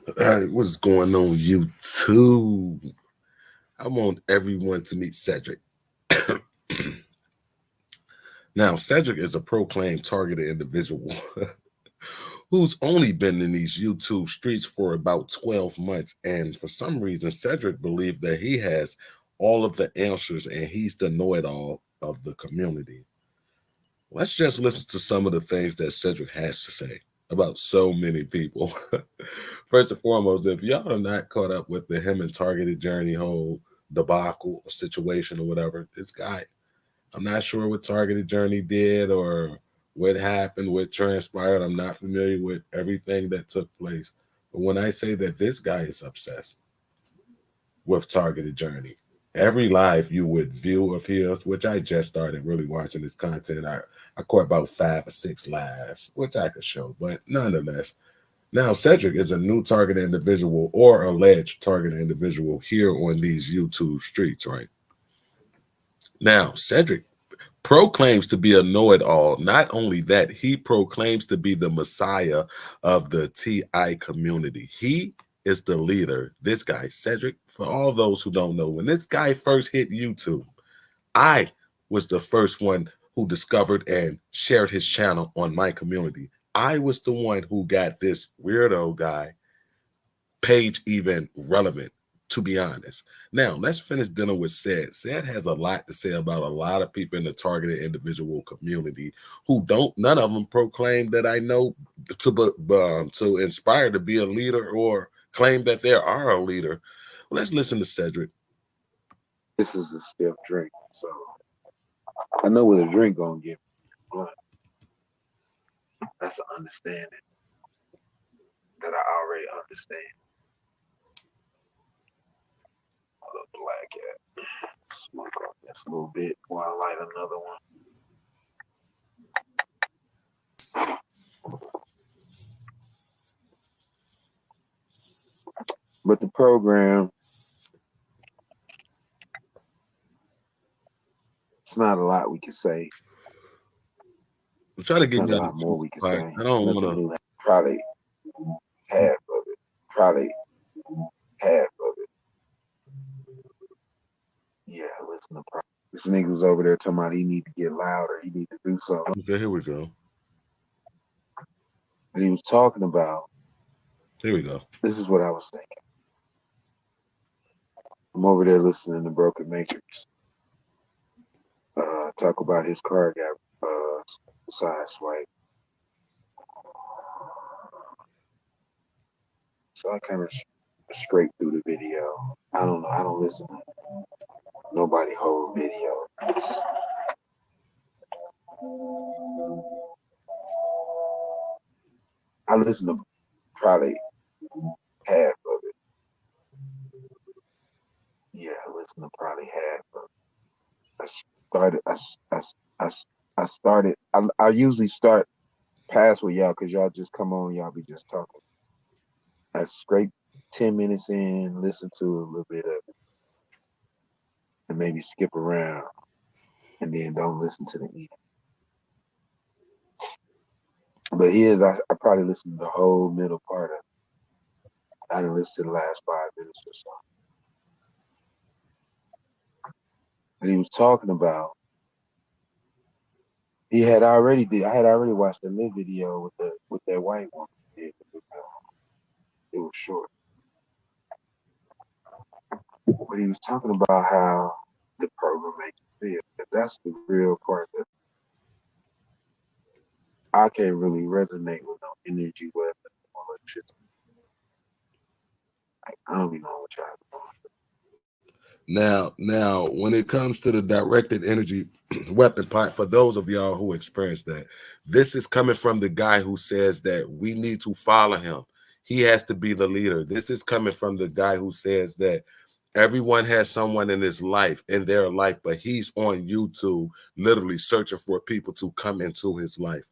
What's going on, YouTube? I want everyone to meet Cedric. Now, Cedric is a proclaimed targeted individual who's only been in these YouTube streets for about 12 months. And for some reason, Cedric believed that he has all of the answers and he's the know it all of the community. Let's just listen to some of the things that Cedric has to say about so many people. First and foremost, if y'all are not caught up with the him and targeted journey whole debacle or situation or whatever, this guy, I'm not sure what targeted journey did or what happened, what transpired. I'm not familiar with everything that took place. But when I say that this guy is obsessed with targeted journey, every live you would view of his, which I just started really watching this content. I caught about 5 or 6 lives, which I could show, but nonetheless. Now, Cedric is a new target individual or alleged target individual here on these YouTube streets, right? Now, Cedric proclaims to be a know it all. Not only that, he proclaims to be the messiah of the TI community. He is the leader. This guy, Cedric, for all those who don't know, when this guy first hit YouTube, I was the first one who discovered and shared his channel on my community. I was the one who got this weirdo guy page even relevant, to be honest. Now, let's finish dealing with Said. Said has a lot to say about a lot of people in the targeted individual community who don't, none of them proclaim that I know to inspire to be a leader or claim that they are a leader. Well, let's listen to Cedric. This is a stiff drink, so I know what a drink gonna give me, but that's an understanding that I already understand. The black cat. Smoke off this a little bit while I light another one. But the program, it's not a lot we can say. I'm trying to It's give not a y'all the lot more truth. we can Like, say. I don't want Listen to. to that. Probably half of it. Probably half of it. Yeah, listen to probably. This nigga was over there talking about he need to get louder. He need to do something. Okay, here we go. And he was talking about, Here we go. this is what I was thinking. I'm over there listening to Broken Matrix talk about his car got side swipe. So I kind of scraped through the video. I don't know. I don't listen to nobody whole video. I listen to probably half of it. Yeah, I listen to probably half of it. Started. I, I started. I usually start past with y'all because y'all just come on. Y'all be just talking. I scrape 10 minutes in, listen to a little bit of it, and maybe skip around, and then don't listen to the end. But here's I probably listened to the whole middle part of it. I didn't listen to the last 5 minutes or so. And he was talking about he had already did. I had already watched the live video with that white woman. It was short, but he was talking about how the program makes you feel. That's the real part that I can't really resonate with no energy with all that shit. Like, I don't even know what y'all. Now, when it comes to the directed energy weapon part, for those of y'all who experienced that, this is coming from the guy who says that we need to follow him. He has to be the leader. This is coming from the guy who says that everyone has someone in his life, in their life, but he's on YouTube literally searching for people to come into his life.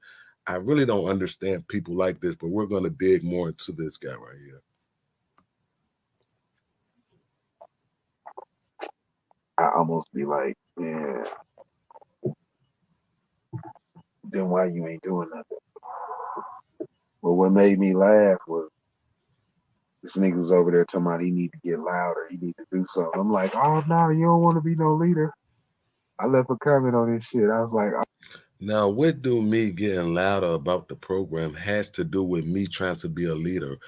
I really don't understand people like this, but we're going to dig more into this guy right here. I almost be like, man, then why you ain't doing nothing? But what made me laugh was This nigga was over there talking about he need to get louder, he need to do something. I'm like, oh no, you don't want to be no leader. I left a comment on this shit. I was like, Now, what do me getting louder about the program has to do with me trying to be a leader?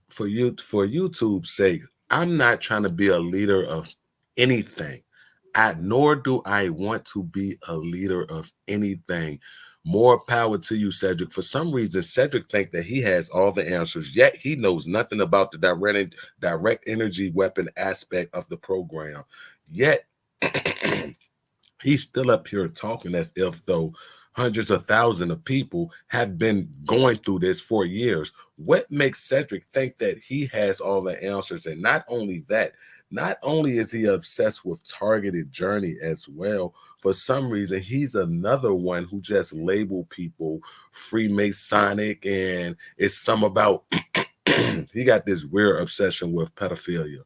For YouTube's sake, I'm not trying to be a leader of anything. Nor do I want to be a leader of anything. More power to you, Cedric. For some reason, Cedric think that he has all the answers, yet he knows nothing about the direct energy weapon aspect of the program. Yet he's still up here talking as if though hundreds of thousands of people have been going through this for years. What makes Cedric think that he has all the answers? And not only that, not only is he obsessed with targeted journey as well, for some reason he's another one who just label people Freemasonic, and it's some about he got this weird obsession with pedophilia.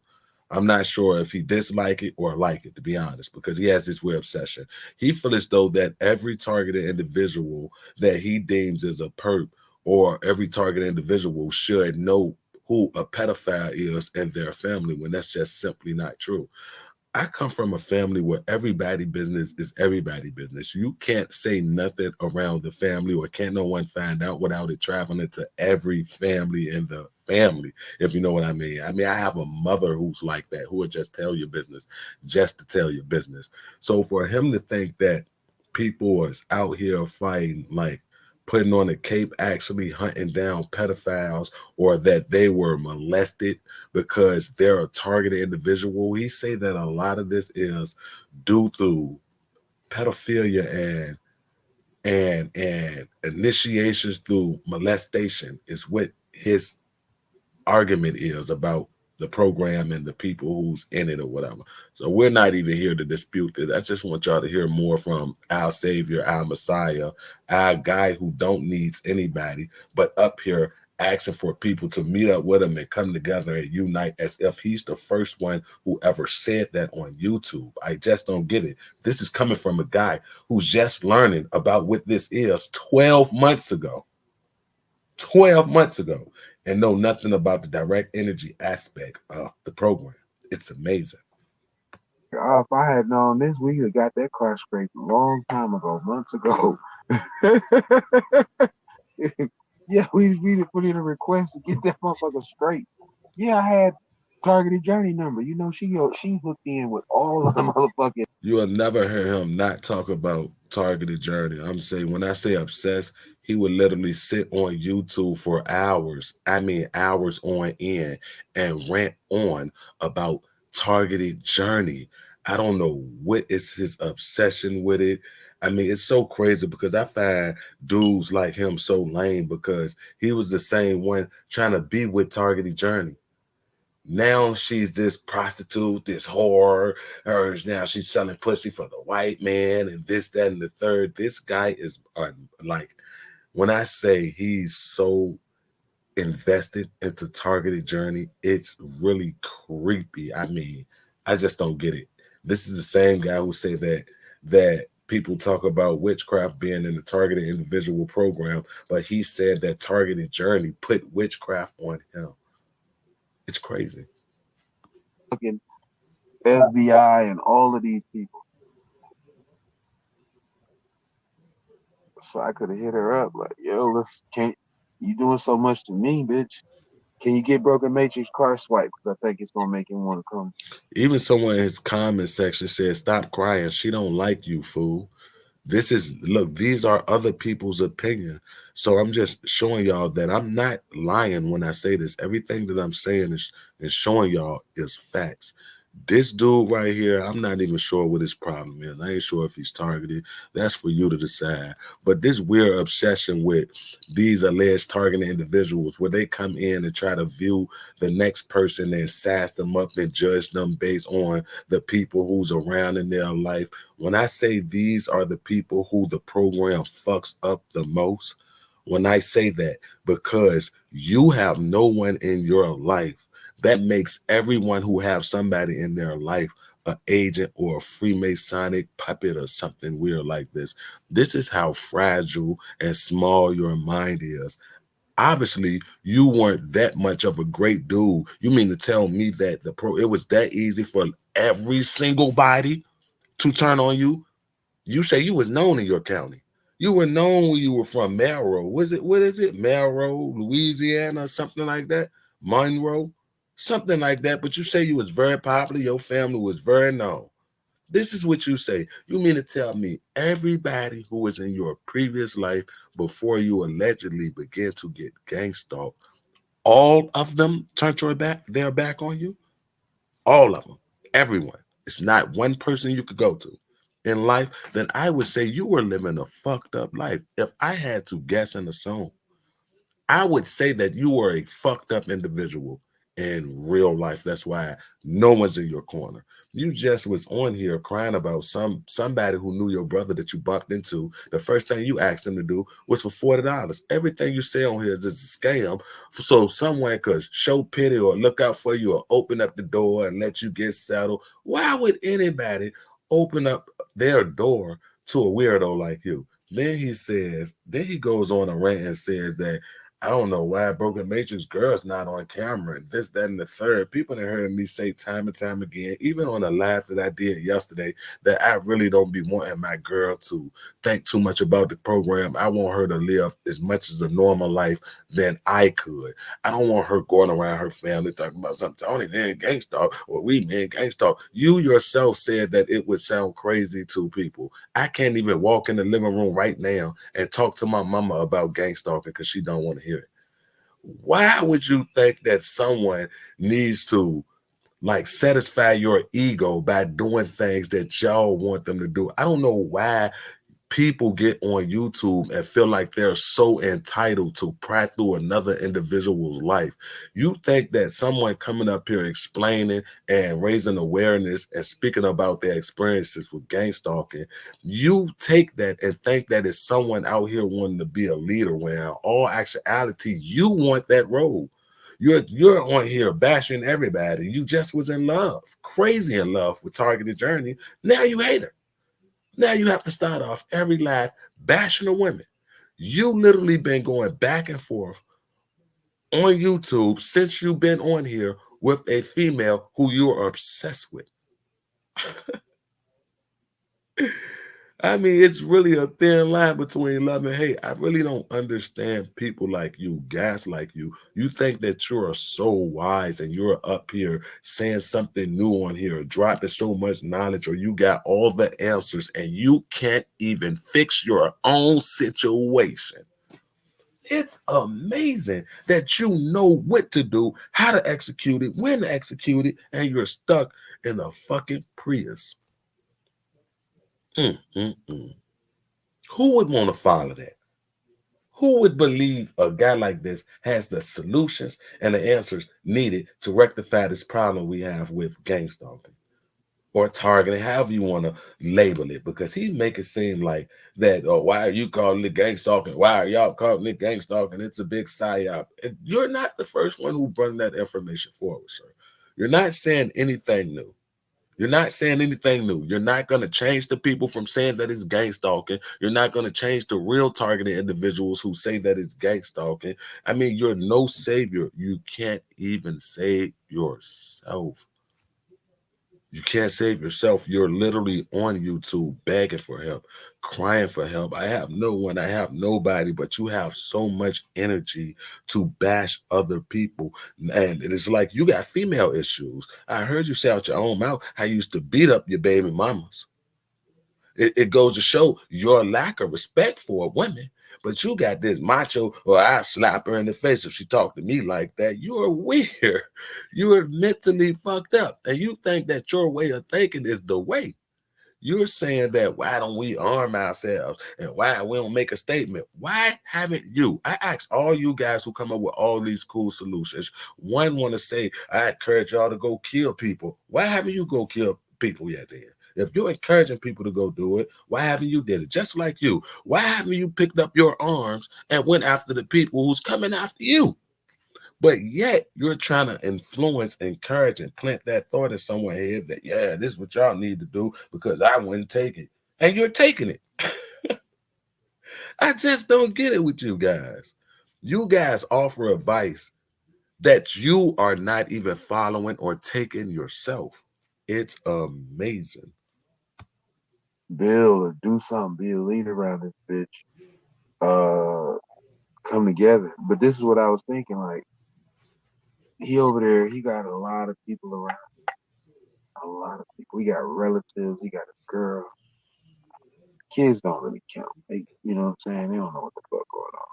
I'm not sure if he dislike it or like it, to be honest, because he has this weird obsession. He feels as though that every targeted individual that he deems as a perp, or every targeted individual should know who a pedophile is and their family, when that's just simply not true. I come from a family where everybody business is everybody business. You can't say nothing around the family, or can't no one find out without it traveling to every family in the family, if you know what I mean. I mean, I have a mother who's like that, who would just tell your business just to tell your business. So for him to think that people is out here fighting, like putting on a cape, actually hunting down pedophiles, or that they were molested because they're a targeted individual. He say that a lot of this is due to pedophilia and initiations through molestation is what his argument is about the program and the people who's in it or whatever. So we're not even here to dispute it. I just want y'all to hear more from our Savior, our Messiah, our guy who don't needs anybody, but up here asking for people to meet up with him and come together and unite, as if he's the first one who ever said that on YouTube. I just don't get it. This is coming from a guy who's just learning about what this is 12 months ago. 12 months ago, and know nothing about the direct energy aspect of the program. It's amazing. oh, if I had known this, we would have got that car scraped a long time ago, months ago. Yeah, we put in a request to get that motherfucker straight. Yeah, I had targeted journey number. You know, she hooked in with all of the motherfucking. You will never hear him not talk about targeted journey. I'm saying, when I say obsessed, he would literally sit on YouTube for hours. I mean, hours on end, and rant on about targeted journey. I don't know what is his obsession with it. I mean, it's so crazy because I find dudes like him so lame, because he was the same one trying to be with targeted journey. Now she's this prostitute, this whore. Now she's selling pussy for the white man, and this, that, and the third. This guy is like, when I say he's so invested into targeted journey, it's really creepy. I mean, I just don't get it. This is the same guy who say that people talk about witchcraft being in the targeted individual program, but he said that targeted journey put witchcraft on him. It's crazy. Fucking FBI and all of these people. So I could have hit her up like, yo, let's can't you doing so much to me, bitch. Can you get Broken Matrix car swipe? Because I think it's gonna make him want to come. Even someone in his comment section said, "Stop crying. She don't like you, fool." This is, look, these are other people's opinion. So I'm just showing y'all that I'm not lying when I say this. Everything that I'm saying is showing y'all is facts. This dude right here, I'm not even sure what his problem is. I ain't sure if he's targeted. That's for you to decide. But this weird obsession with these alleged targeted individuals, where they come in and try to view the next person and size them up and judge them based on the people who's around in their life. When I say these are the people who the program fucks up the most, when I say that, because you have no one in your life, that makes everyone who have somebody in their life an agent or a Freemasonic puppet or something weird like this. This is how fragile and small your mind is. Obviously, you weren't that much of a great dude. You mean to tell me that it was that easy for every single body to turn on you? You say you was known in your county. You were known where you were from, Melrose. What is it? Melrose, Louisiana, something like that. Monroe, something like that. But you say you was very popular. Your family was very known. This is what you say. You mean to tell me everybody who was in your previous life before you allegedly began to get gang stalked, all of them turned their back on you? All of them, everyone. It's not one person you could go to in life. Then I would say you were living a fucked up life. If I had to guess and assume, I would say that you were a fucked up individual in real life. That's why no one's in your corner. You just was on here crying about somebody who knew your brother that you bumped into. The first thing you asked him to do was for $40. Everything you say on here is a scam. So someone could show pity or look out for you or open up the door and let you get settled. Why would anybody open up their door to a weirdo like you? Then he goes on a rant and says that I don't know why Broken Matrix Girl's not on camera. And this, that, and the third. People have heard me say time and time again, even on a live that I did yesterday, that I really don't be wanting my girl to think too much about the program. I want her to live as much as a normal life than I could. I don't want her going around her family talking about something. Tony man gangsta or we man gangsta. You yourself said that it would sound crazy to people. I can't even walk in the living room right now and talk to my mama about gang stalking because she don't want to hear it. Why would you think that someone needs to like satisfy your ego by doing things that y'all want them to do? I don't know why people get on YouTube and feel like they're so entitled to pry through another individual's life. You think that someone coming up here explaining and raising awareness and speaking about their experiences with gang stalking, you take that and think that it's someone out here wanting to be a leader when in all actuality, you want that role. You're on here bashing everybody. You just was in love, crazy in love with Targeted Journey. Now you hate her. Now you have to start off every live bashing a women. You literally been going back and forth on YouTube since you've been on here with a female who you are obsessed with. I mean, it's really a thin line between love and hate. I really don't understand people like you, guys like you. You think that you're so wise and you're up here saying something new on here, dropping so much knowledge, or you got all the answers and you can't even fix your own situation. It's amazing that you know what to do, how to execute it, when to execute it, and you're stuck in a fucking Prius. Mm, mm, mm. Who would want to follow that? Who would believe a guy like this has the solutions and the answers needed to rectify this problem we have with gang stalking or targeting, however you want to label it? Because he make it seem like that, oh, why are you calling it gang stalking? Why are y'all calling it gang stalking? It's a big psyop. And you're not the first one who brought that information forward, sir. You're not saying anything new. You're not saying anything new. You're not going to change the people from saying that it's gang stalking. You're not going to change the real targeted individuals who say that it's gang stalking. I mean, you're no savior. You can't even save yourself. You can't save yourself. You're literally on YouTube begging for help, crying for help. I have no one, I have nobody, but you have so much energy to bash other people. And it is like you got female issues. I heard you say out your own mouth how you used to beat up your baby mamas. It goes to show your lack of respect for women. But you got this macho, or I slap her in the face if she talked to me like that. You're weird. You're mentally fucked up. And you think that your way of thinking is the way. You're saying that why don't we arm ourselves and why we don't make a statement? Why haven't you? I ask all you guys who come up with all these cool solutions. One want to say, I encourage y'all to go kill people. Why haven't you go kill people yet then? If you're encouraging people to go do it, why haven't you did it? Just like you. Why haven't you picked up your arms and went after the people who's coming after you? But yet you're trying to influence, encourage, and plant that thought in someone's head that, yeah, this is what y'all need to do because I wouldn't take it. And you're taking it. I just don't get it with you guys. You guys offer advice that you are not even following or taking yourself. It's amazing. Build or do something, be a leader around this bitch. Uh, come together. But this is what I was thinking. Like he over there, he got a lot of people around. A lot of people. He got relatives. He got a girl. Kids don't really count. They, you know what I'm saying? They don't know what the fuck going on.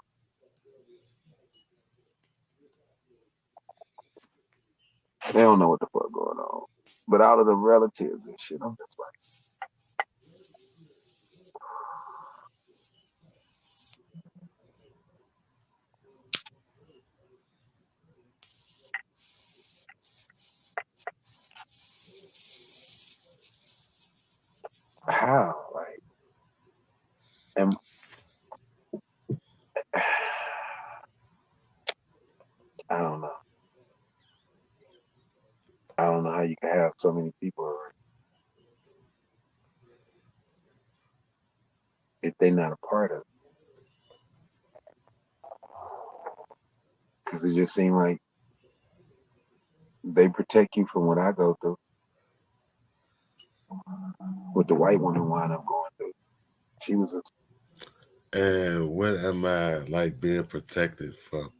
They don't know what the fuck going on. But out of the relatives and shit, I'm just like, how? Like, and I don't know. I don't know how you can have so many people around if they're not a part of it. Because it just seemed like they protect you from what I go through. What the white woman wound up going through. She was a And what am I like being protected from?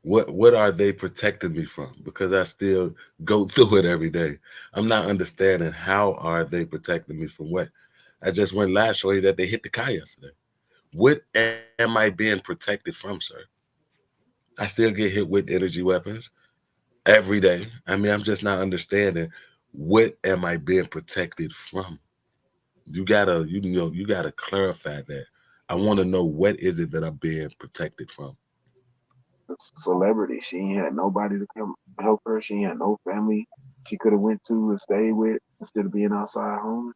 What are they protecting me from? Because I still go through it every day. I'm not understanding how are they protecting me from what? I just went live showing you that they hit the car yesterday. What am I being protected from, sir? I still get hit with energy weapons every day. I mean, I'm just not understanding what am I being protected from? You gotta clarify that. I want to know what is it that I'm being protected from. celebrity. She ain't had nobody to come help her. She ain't had no family she could have went to and stayed with instead of being outside home.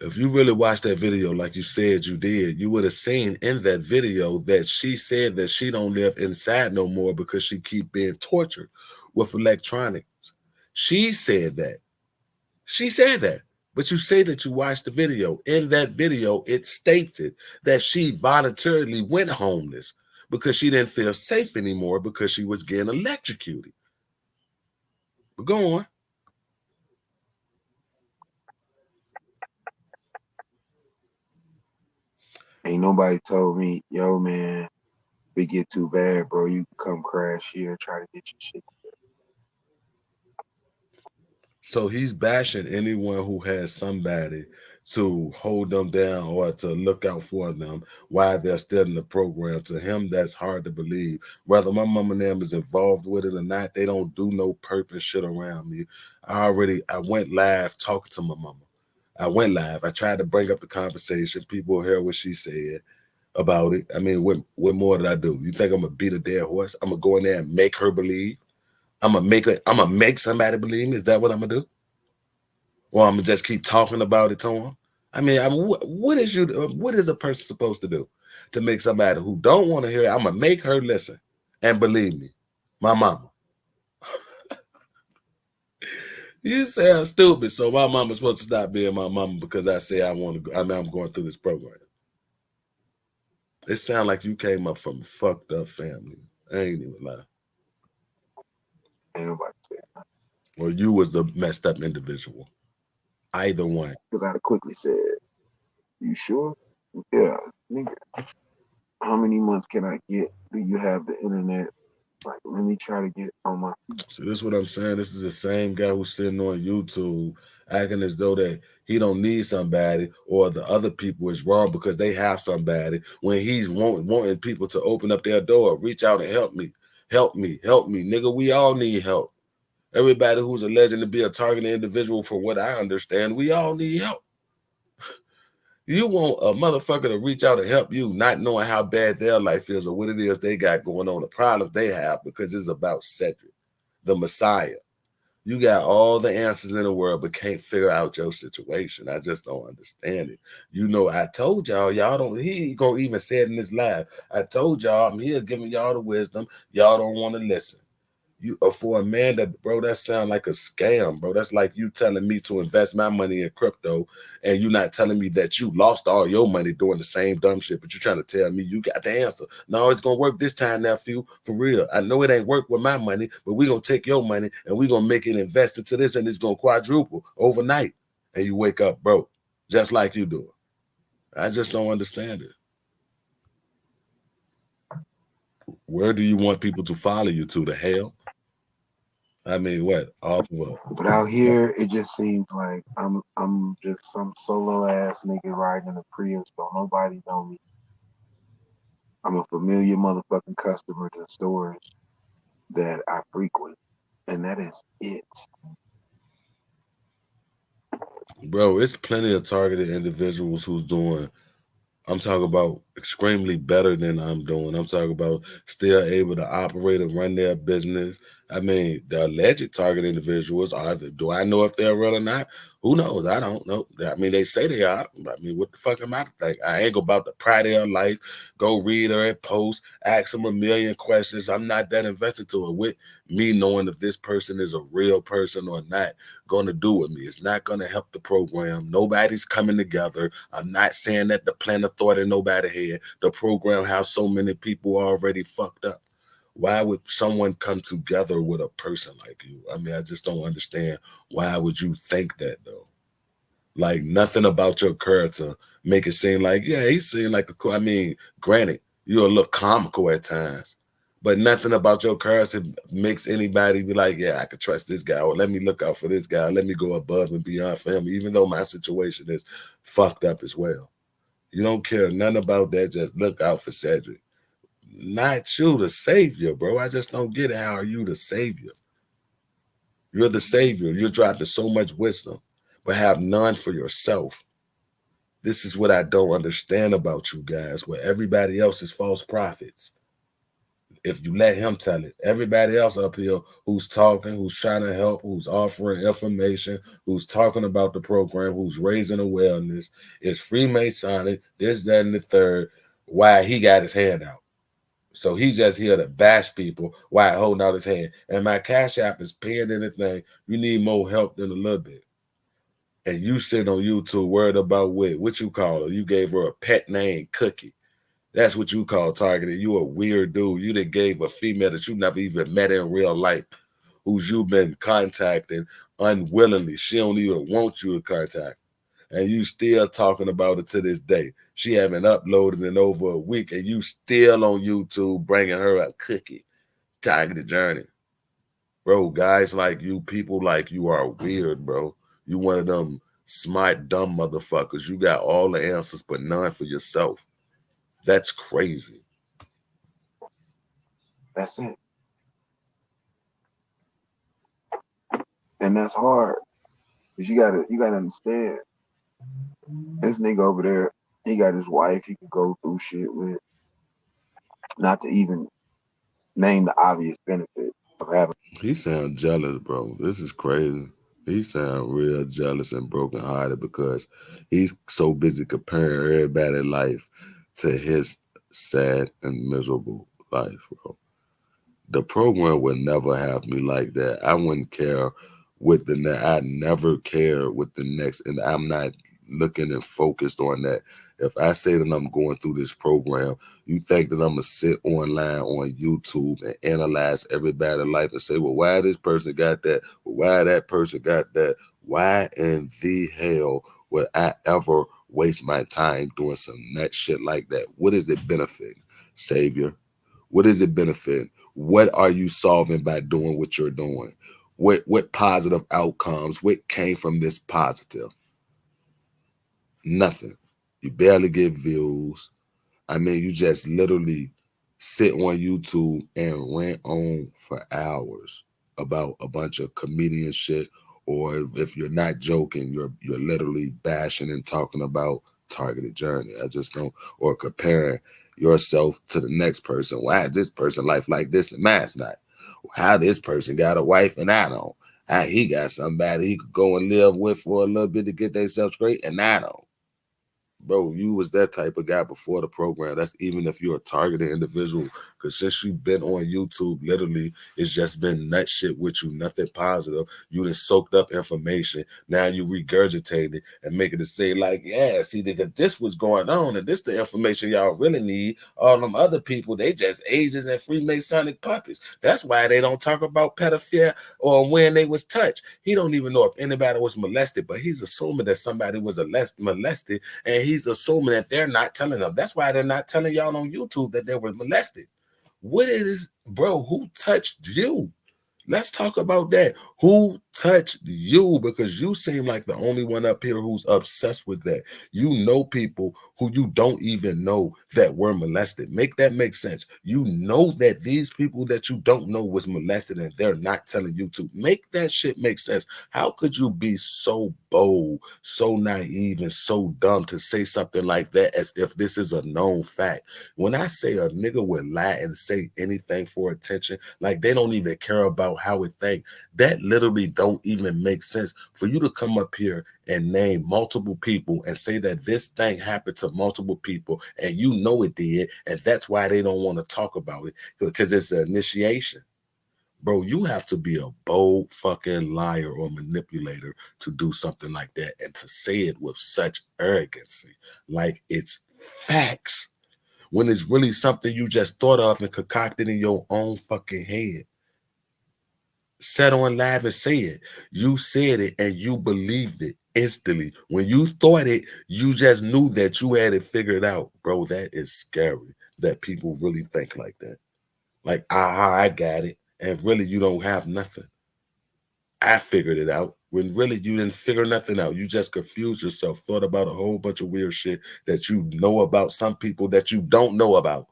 If you really watched that video like you said you did, you would have seen in that video that she said that she don't live inside no more because she keep being tortured with electronics. She said that. She said that. But you say that you watched the video. In that video, it stated that she voluntarily went homeless because she didn't feel safe anymore because she was getting electrocuted. But go on. Ain't nobody told me, yo man, if it get too bad, bro, you can come crash here, try to get your shit. So he's bashing anyone who has somebody to hold them down or to look out for them while they're still in the program. To him, that's hard to believe. Whether my mom and them is involved with it or not, they don't do no purpose shit around me. I went live talking to my mama. I went live. I tried to bring up the conversation. People heard what she said about it. I mean, what more did I do? You think I'm gonna beat a dead horse? I'm gonna go in there and make her believe? I'm gonna make somebody believe me. Is that what I'm gonna do? Or I'm gonna just keep talking about it to them? I mean, what is a person supposed to do to make somebody who don't want to hear it? I'm gonna make her listen and believe me, my mama. You sound stupid. So my mama's supposed to stop being my mama because I say I want to go. I mean, I'm going through this program. It sounds like you came up from a fucked up family. I ain't even lie. Ain't nobody say it. Or you was the messed up individual. Either one. Cause I quickly said, you sure? Yeah, nigga. How many months can I get? Do you have the internet? Like, let me try to get on my. See, this is what I'm saying. This is the same guy who's sitting on YouTube acting as though that he don't need somebody or the other people is wrong because they have somebody when he's wanting people to open up their door, reach out and help me, help me, help me. Nigga, we all need help. Everybody who's alleged to be a targeted individual, from what I understand, we all need help. You want a motherfucker to reach out and help you, not knowing how bad their life is or what it is they got going on, the problems they have, because it's about Cedric, the Messiah. You got all the answers in the world, but can't figure out your situation. I just don't understand it. You know, I told y'all don't, he gonna even say it in this live. I told y'all I'm here giving y'all the wisdom. Y'all don't want to listen. You for a man that, bro, that sound like a scam, bro. That's like you telling me to invest my money in crypto, and you not telling me that you lost all your money doing the same dumb shit, but you trying to tell me you got the answer. No, it's gonna work this time, nephew. For real. I know it ain't work with my money, but we gonna take your money and we gonna make it invested to this, and it's gonna quadruple overnight. And you wake up broke, just like you do. I just don't understand it. Where do you want people to follow you to? The hell? I mean, what? Off of a But out here, it just seems like I'm just some solo ass nigga riding in a Prius. Don't nobody know me. I'm a familiar motherfucking customer to stores that I frequent, and that is it. bro, it's plenty of targeted individuals who's doing, I'm talking about extremely better than I'm doing. I'm talking about still able to operate and run their business. I mean, the alleged target individuals are the, do I know if they're real or not? Who knows? I don't know. I mean, they say they are. I mean, what the fuck am I to think? I ain't about to pry their life, go read her post, ask them a million questions. I'm not that invested to it with me knowing if this person is a real person or not going to do with me. It's not going to help the program. Nobody's coming together. I'm not saying that the plan of thought in nobody head. The program has so many people already fucked up. Why would someone come together with a person like you? I mean, I just don't understand. Why would you think that though? Like nothing about your character make it seem like, yeah, he seemed like a cool. I mean, granted, you're a little comical at times, but nothing about your character makes anybody be like, yeah, I could trust this guy, or let me look out for this guy, or let me go above and beyond for him, even though my situation is fucked up as well. You don't care nothing about that. Just look out for Cedric. Not you, the savior, bro. I just don't get it. How are you the savior? You're the savior. You're dropping so much wisdom, but have none for yourself. This is what I don't understand about you guys, where everybody else is false prophets. If you let him tell it, everybody else up here who's talking, who's trying to help, who's offering information, who's talking about the program, who's raising awareness, is Freemasonic, this, that, and the third. Why he got his hand out. So he's just here to bash people while holding out his hand. And my cash app is pinned in the thing. You need more help than a little bit. And you sit on YouTube worried about what you call her. You gave her a pet name, Cookie. That's what you call targeted. You a weird dude. You that gave a female that you never even met in real life, who's you been contacting unwillingly. She don't even want you to contact. And you still talking about it to this day. She haven't uploaded in over a week, and you still on YouTube bringing her a cookie. Targeted journey. Bro, guys like you, people like you are weird, bro. You one of them smart, dumb motherfuckers. You got all the answers, but none for yourself. That's crazy. That's it, and that's hard because you gotta understand this nigga over there. He got his wife he could go through shit with, not to even name the obvious benefit of having. He sound jealous, bro. This is crazy. He sound real jealous and brokenhearted because he's so busy comparing everybody's life to his sad and miserable life, bro. The program would never have me like that. I wouldn't care with the next. I never care with the next, and I'm not looking and focused on that. If I say that I'm going through this program, you think that I'm gonna sit online on YouTube and analyze everybody's life and say, well, why this person got that? Well, why that person got that? Why in the hell would I ever waste my time doing some nut shit like that? What is it benefit, Savior? What is it benefit? What are you solving by doing what you're doing? What positive outcomes? What came from this positive? Nothing. You barely get views. I mean, you just literally sit on YouTube and rant on for hours about a bunch of comedian shit. Or if you're not joking, you're literally bashing and talking about targeted journey. I just don't, or comparing yourself to the next person. Why is this person life like this and mine's not? How this person got a wife and I don't? How he got somebody he could go and live with for a little bit to get themselves straight and I don't. bro, you was that type of guy before the program. That's even if you're a targeted individual. Because since you've been on YouTube, literally, it's just been nut shit with you, nothing positive. You done soaked up information. Now you regurgitate it and make it to say, like, yeah, see, because this was going on, and this the information y'all really need. All them other people, they just agents and Freemasonic puppets. That's why they don't talk about pedophilia or when they was touched. He don't even know if anybody was molested, but he's assuming that somebody was molested, and he's assuming that they're not telling them. That's why they're not telling y'all on YouTube that they were molested. What is, bro, who touched you? Let's talk about that. Who touched you? Because you seem like the only one up here who's obsessed with that. You know people who you don't even know that were molested. Make that make sense. You know that these people that you don't know was molested and they're not telling you to. Make that shit make sense. How could you be so bold, so naive, and so dumb to say something like that as if this is a known fact? When I say a nigga would lie and say anything for attention, like they don't even care about how it think, that literally don't even make sense. For you to come up here and name multiple people and say that this thing happened to multiple people and you know it did, and that's why they don't want to talk about it, because it's an initiation. Bro, you have to be a bold fucking liar or manipulator to do something like that and to say it with such arrogancy, like it's facts, when it's really something you just thought of and concocted in your own fucking head. Said on live and say it. You said it and you believed it instantly. When you thought it, you just knew that you had it figured out. Bro, that is scary that people really think like that. Like, aha, I got it. And really, you don't have nothing. I figured it out. When really you didn't figure nothing out. You just confused yourself, thought about a whole bunch of weird shit that you know about some people that you don't know about.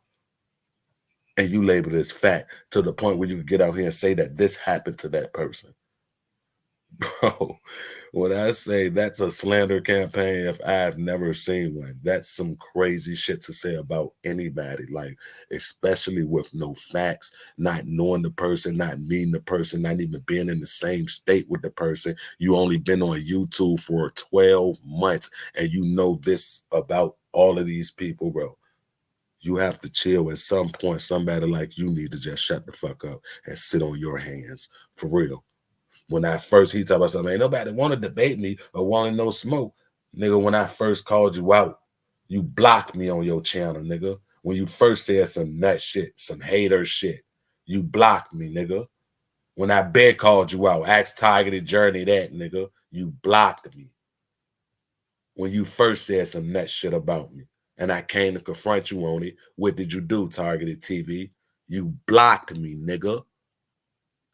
And you label it as fact to the point where you can get out here and say that this happened to that person. Bro, when I say that's a slander campaign, if I've never seen one, that's some crazy shit to say about anybody. Like, especially with no facts, not knowing the person, not meeting the person, not even being in the same state with the person. You only been on YouTube for 12 months and you know this about all of these people, bro. You have to chill. At some point, somebody like you need to just shut the fuck up and sit on your hands. For real. When I first, he talked about something, ain't nobody want to debate me or want to know smoke. Nigga, when I first called you out, you blocked me on your channel, nigga. When you first said some nut shit, some hater shit, you blocked me, nigga. When I bed called you out, asked Targeted Journey that, nigga, you blocked me. When you first said some nut shit about me and I came to confront you on it, what did you do, Targeted TV? You blocked me, nigga.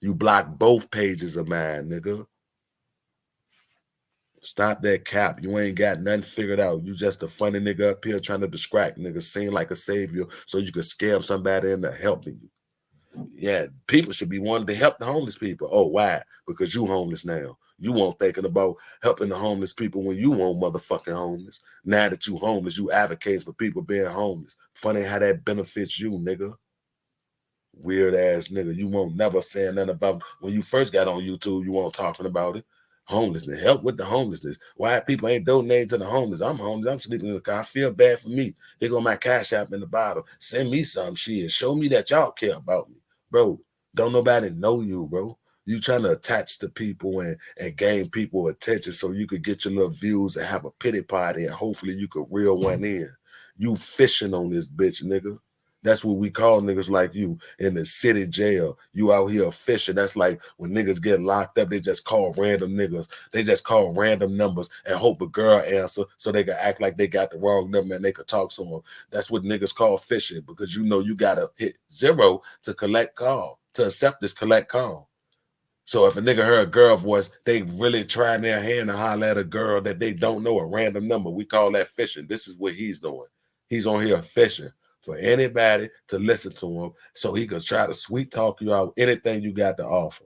You blocked both pages of mine, nigga. Stop that cap. You ain't got nothing figured out. You just a funny nigga up here trying to distract niggas, seem like a savior so you can scam somebody into helping you. Yeah, people should be wanting to help the homeless people. Oh, why? Because you homeless now. You won't thinking about helping the homeless people when you won't motherfucking homeless. Now that you homeless, you advocate for people being homeless. Funny how that benefits you, nigga. Weird ass nigga. You won't never say nothing about when you first got on YouTube, you weren't talking about it. Homelessness, help with the homelessness. Why people ain't donating to the homeless? I'm homeless. I'm sleeping in the car. I feel bad for me. Here go my cash app in the bottom. Send me some shit. Show me that y'all care about me. Bro, don't nobody know you, bro. You trying to attach to people and gain people attention so you could get your little views and have a pity party and hopefully you could reel one in. You fishing on this bitch, nigga. That's what we call niggas like you in the city jail. You out here fishing. That's like when niggas get locked up, they just call random niggas. They just call random numbers and hope a girl answer so they can act like they got the wrong number and they could talk to them. That's what niggas call fishing because you know you got to hit 0 to collect call, to accept this collect call. So if a nigga heard a girl voice, they really trying their hand to holler at a girl that they don't know, a random number. We call that fishing. This is what he's doing. He's on here fishing for anybody to listen to him so he could try to sweet talk you out anything you got to offer.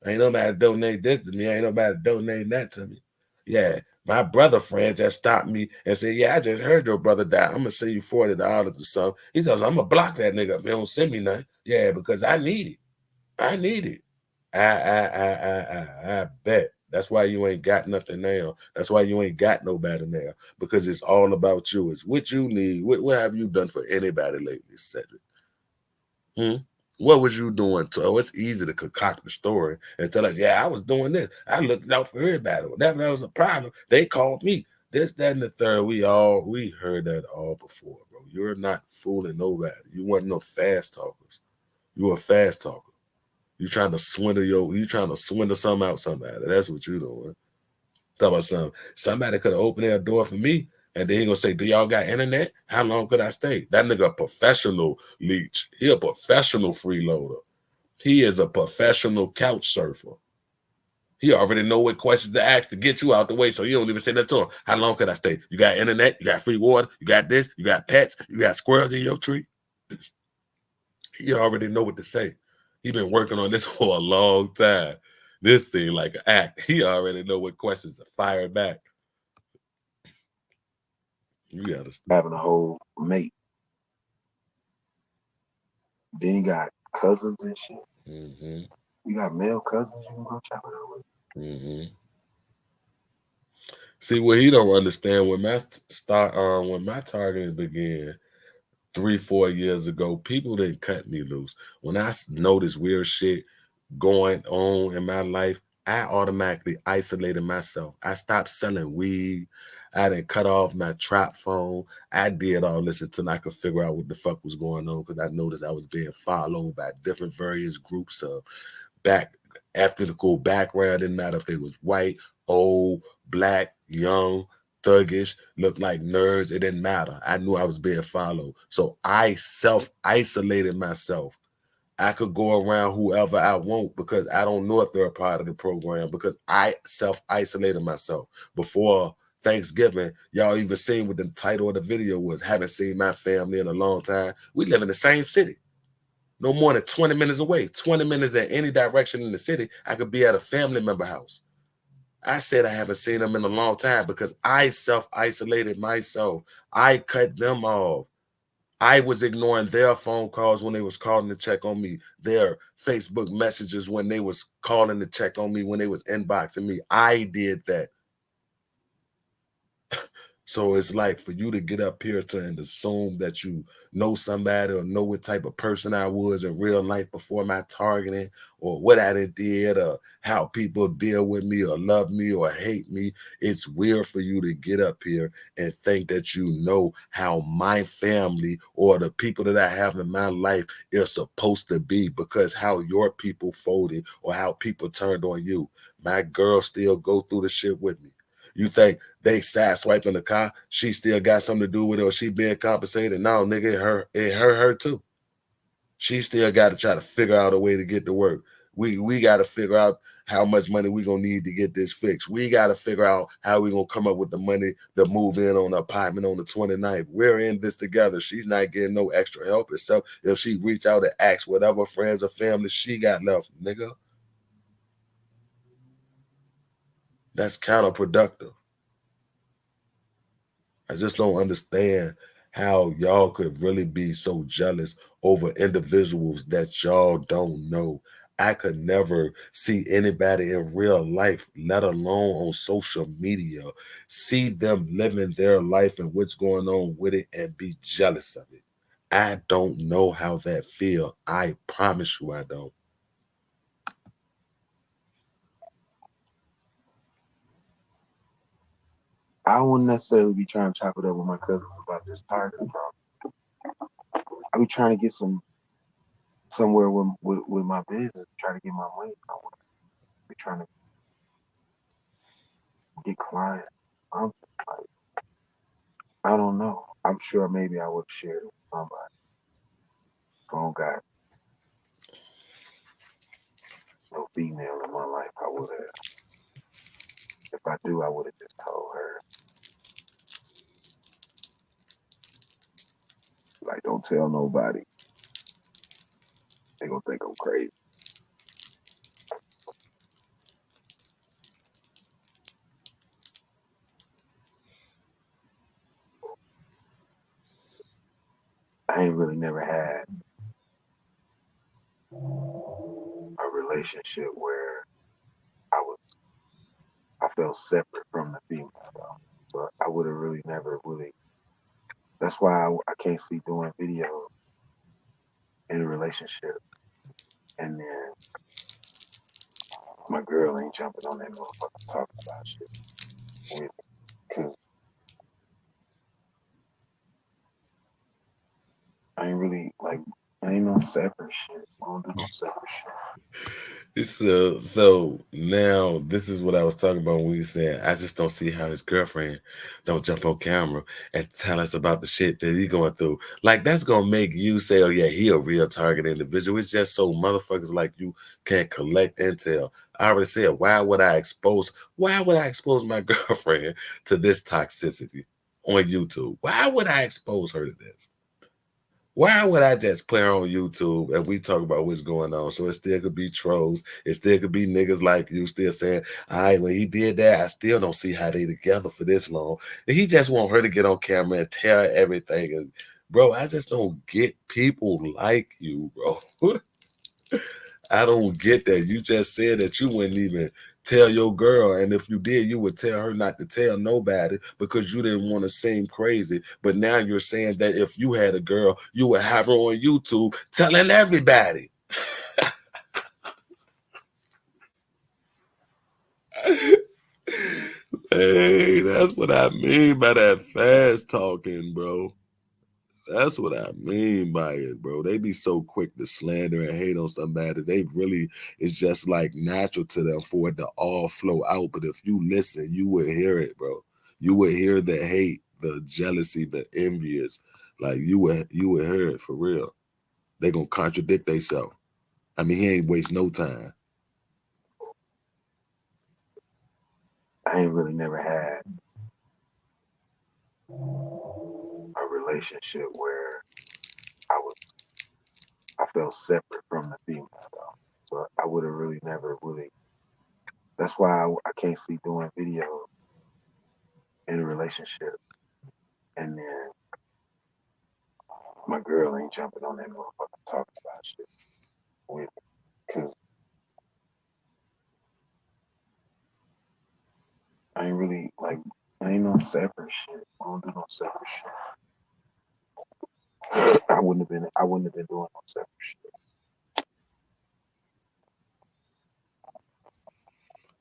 Ain't nobody donate this to me. Ain't nobody donating that to me. Yeah, my brother friend just stopped me and said, yeah, I just heard your brother died. I'm going to send you $40 or something. He says, I'm going to block that nigga if he don't send me nothing. Yeah, because I need it. I need it. I bet That's why you ain't got nothing now. That's why you ain't got nobody now, because it's all about you. It's what you need. What have you done for anybody lately, Cedric? Hmm? What was you doing? So it's easy to concoct the story and tell us, yeah, I was doing this. I looked out for everybody. Whenever there was a problem, they called me. This, that, and the third. We heard that all before, bro. You're not fooling nobody. You wasn't no fast talkers. You were a fast talker. You trying to swindle something out somebody. That's what you doing. Talk about somebody could have opened their door for me, and then he gonna say, "Do y'all got internet? How long could I stay?" That nigga a professional leech. He a professional freeloader. He is a professional couch surfer. He already know what questions to ask to get you out the way, so you don't even say that to him. How long could I stay? You got internet? You got free water? You got this? You got pets? You got squirrels in your tree? He already know what to say. He been working on this for a long time. This thing like an act. He already know what questions to fire back. You gotta stop. Having a whole mate. Then you got cousins and shit. Mm-hmm. You got male cousins you can go chop it up with. Mm-hmm. See what he don't understand when my targeting began 3-4 years ago, people didn't cut me loose. When I noticed weird shit going on in my life, I automatically isolated myself. I stopped selling weed. I didn't cut off my trap phone. I did all this until I could figure out what the fuck was going on, because I noticed I was being followed by different various groups of back ethnical background. Didn't matter if they was white, old, black, young, thuggish, looked like nerds. It didn't matter. I knew I was being followed. So I self-isolated myself. I could go around whoever I want because I don't know if they're a part of the program, because I self-isolated myself. Before Thanksgiving, y'all even seen what the title of the video was, haven't seen my family in a long time. We live in the same city. No more than 20 minutes away. 20 minutes in any direction in the city, I could be at a family member house. I said I haven't seen them in a long time because I self-isolated myself. I cut them off. I was ignoring their phone calls when they was calling to check on me, their Facebook messages when they was calling to check on me, when they was inboxing me. I did that. So it's like for you to get up here and assume that you know somebody or know what type of person I was in real life before my targeting, or what I did, or how people deal with me or love me or hate me. It's weird for you to get up here and think that you know how my family or the people that I have in my life is supposed to be, because how your people folded or how people turned on you. My girls still go through the shit with me. You think they side swiping the car, she still got something to do with it, or she being compensated? No, nigga, it hurt her too. She still got to try to figure out a way to get to work. We got to figure out how much money we gonna need to get this fixed. We got to figure out how we gonna come up with the money to move in on the apartment on the 29th. We're in this together. She's not getting no extra help, except if she reach out and ask whatever friends or family she got left, nigga. That's counterproductive. I just don't understand how y'all could really be so jealous over individuals that y'all don't know. I could never see anybody in real life, let alone on social media, see them living their life and what's going on with it and be jealous of it. I don't know how that feel. I promise you I don't. I wouldn't necessarily be trying to chop it up with my cousins about this target, bro. I be trying to get somewhere with my business, try to get my money somewhere. Be trying to get clients. I'm like, I don't know. I'm sure maybe I would share it with somebody. If I don't got no female in my life, I would have. If I do, I would have just told her. Like, don't tell nobody. They gonna think I'm crazy. I ain't really never had a relationship where I was felt separate from the female though. So I would have really never really. That's why I can't see doing videos in a relationship, and then my girl ain't jumping on that motherfucker talking about shit with me. Cause I ain't really like I ain't no separate shit. I don't do no separate shit. So now this is what I was talking about when we said I just don't see how his girlfriend don't jump on camera and tell us about the shit that he going through. Like that's gonna make you say, "Oh yeah, he a real target individual." It's just so motherfuckers like you can't collect intel. I already said, why would I expose? Why would I expose my girlfriend to this toxicity on YouTube? Why would I expose her to this? Why would I just put her on YouTube and we talk about what's going on? So it still could be trolls. It still could be niggas like you still saying, all right, when he did that, I still don't see how they together for this long. And he just want her to get on camera and tell her everything. And bro, I just don't get people like you, bro. I don't get that. You just said that you wouldn't even tell your girl, and if you did, you would tell her not to tell nobody because you didn't want to seem crazy. But now you're saying that if you had a girl, you would have her on YouTube telling everybody. Hey, that's what I mean by that fast talking, bro. That's what I mean by it, bro. They be so quick to slander and hate on somebody. They really, it's just like natural to them for it to all flow out. But if you listen, you would hear it, bro. You would hear the hate, the jealousy, the envious. Like you would hear it for real. They gonna contradict themselves. I mean, he ain't waste no time. I ain't really never had a relationship where I was I felt separate from the female though. So I would have really never really. That's why I can't see doing videos in a relationship, and then my girl ain't jumping on that motherfucker talking about shit with me. Cause I ain't really like I ain't no separate shit. I don't do no separate shit. I wouldn't have been doing no separate shit.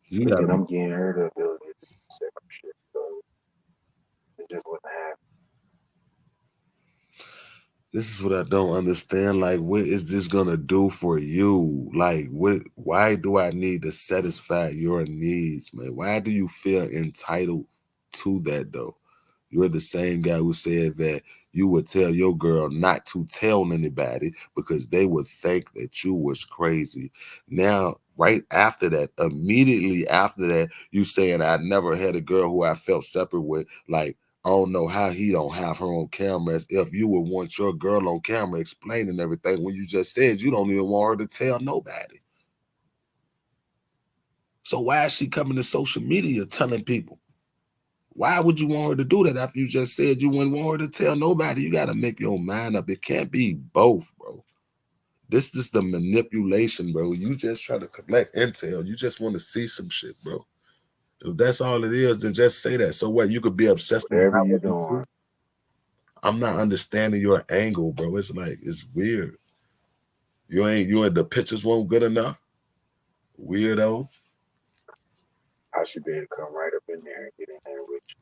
You But then gotta. I'm getting her the ability to do separate shit. So it just wouldn't happen. This is what I don't understand. Like, what is this gonna do for you? Like, what? Why do I need to satisfy your needs, man? Why do you feel entitled to that, though? You're the same guy who said that you would tell your girl not to tell anybody because they would think that you was crazy. Now, right after that, immediately after that, you saying I never had a girl who I felt separate with. Like, I don't know how he don't have her on camera as if you would want your girl on camera explaining everything when you just said you don't even want her to tell nobody. So why is she coming to social media telling people? Why would you want her to do that after you just said you wouldn't want her to tell nobody? You got to make your mind up. It can't be both, bro. This is the manipulation, bro. You just try to collect intel. You just want to see some shit, bro. If that's all it is, then just say that. So what? You could be obsessed with Whatever you biology doing, too. I'm not understanding your angle, bro. It's like it's weird. You ain't the pictures weren't good enough. Weirdo. I should be able to come right up in there and get in there with you.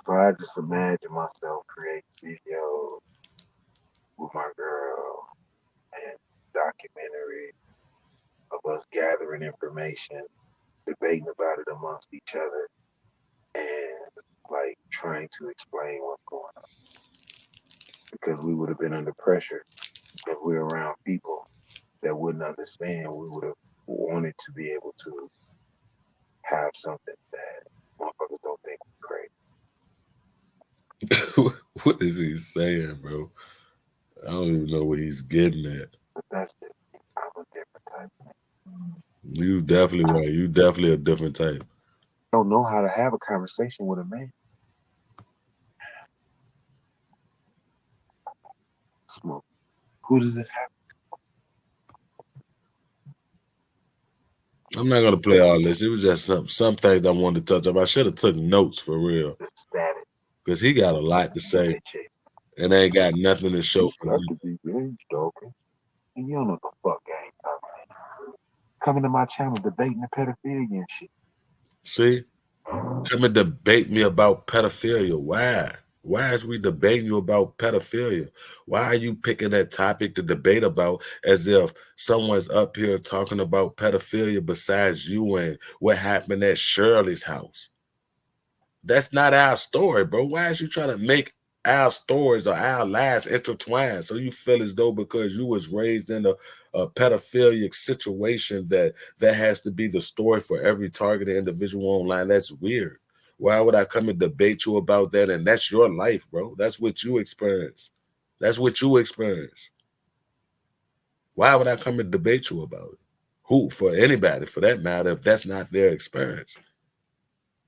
So I just imagine myself creating videos with my girl and documentary of us gathering information, debating about it amongst each other, and like trying to explain what's going on. Because we would have been under pressure if we were around people that wouldn't understand. We would have wanted to be able to have something that motherfuckers don't think we're crazy. What is he saying, bro? I don't even know what he's getting at. But that's just I'm a different type. You definitely right. You definitely a different type. Don't know how to have a conversation with a man. Smoke. Who does this happen? I'm not gonna play all this. It was just some things I wanted to touch up. I should have took notes for real, The status. because he got a lot to say Bitch. and ain't got nothing to show You for got it. to be very stalking. And you don't know what the fuck I ain't talking about. Coming to my channel debating the pedophilia and shit. See, come and debate me about pedophilia. Why? Why is we debating you about pedophilia? Why are you picking that topic to debate about as if someone's up here talking about pedophilia besides you and what happened at Shirley's house? That's not our story, bro. Why is you trying to make our stories or our lives intertwined? So you feel as though because you was raised in a pedophilic situation that has to be the story for every targeted individual online. That's weird. Why would I come and debate you about that? And that's your life, bro. That's what you experience. That's what you experience. Why would I come and debate you about it? Who, for anybody, for that matter, if that's not their experience?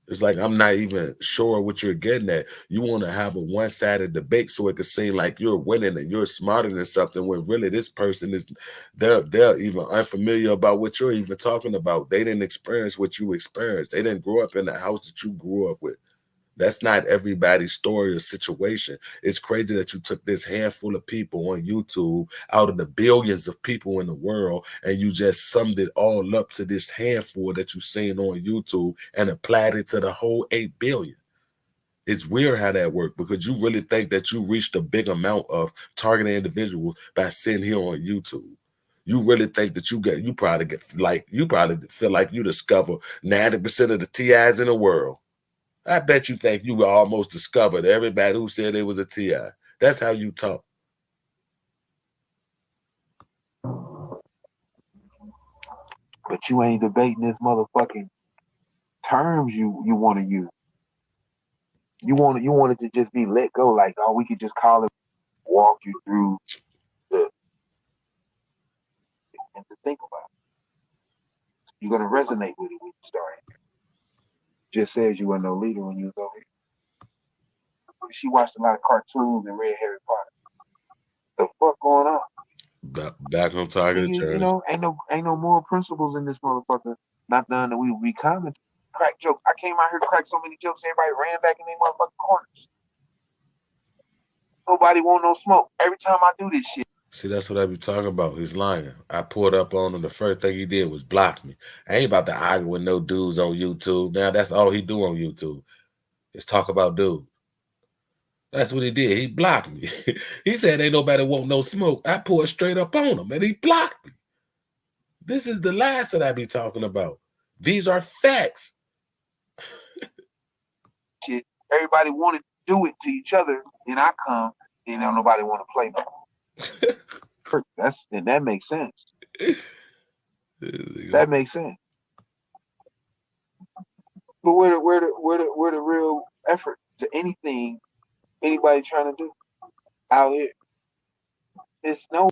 It's like I'm not even sure what you're getting at. You want to have a one-sided debate so it could seem like you're winning and you're smarter than something when really this person is they're even unfamiliar about what you're even talking about. They didn't experience what you experienced. They didn't grow up in the house that you grew up with. That's not everybody's story or situation. It's crazy that you took this handful of people on YouTube out of the billions of people in the world and you just summed it all up to this handful that you've seen on YouTube and applied it to the whole 8 billion. It's weird how that worked because you really think that you reached a big amount of targeted individuals by sitting here on YouTube. You really think that you probably feel like you discover 90% of the TIs in the world. I bet you think you almost discovered everybody who said it was a TI. That's how you talk. But you ain't debating this motherfucking terms you want to use. You want it to just be let go, like, oh, we could just call it, walk you through the and to think about it. You're gonna resonate with it when you start. Just says you were no leader when you was over here. She watched a lot of cartoons and read Harry Potter. The fuck going on? Back on targeted You journey. know, ain't no moral principles in this motherfucker. Not none that we comment. Crack jokes. I came out here to crack so many jokes. Everybody ran back in their motherfucking corners. Nobody want no smoke. Every time I do this shit. See, that's what I be talking about. He's lying. I pulled up on him. The first thing he did was block me. I ain't about to argue with no dudes on YouTube. Now that's all he do on YouTube is talk about dudes. That's what he did. He blocked me. He said ain't nobody want no smoke. I pulled straight up on him and he blocked me. This is the lies that I be talking about. These are facts. Shit. Everybody wanted to do it to each other, and I come, and don't nobody want to play no. That makes sense. That makes sense. But where the real effort to anything anybody trying to do out here? It's no.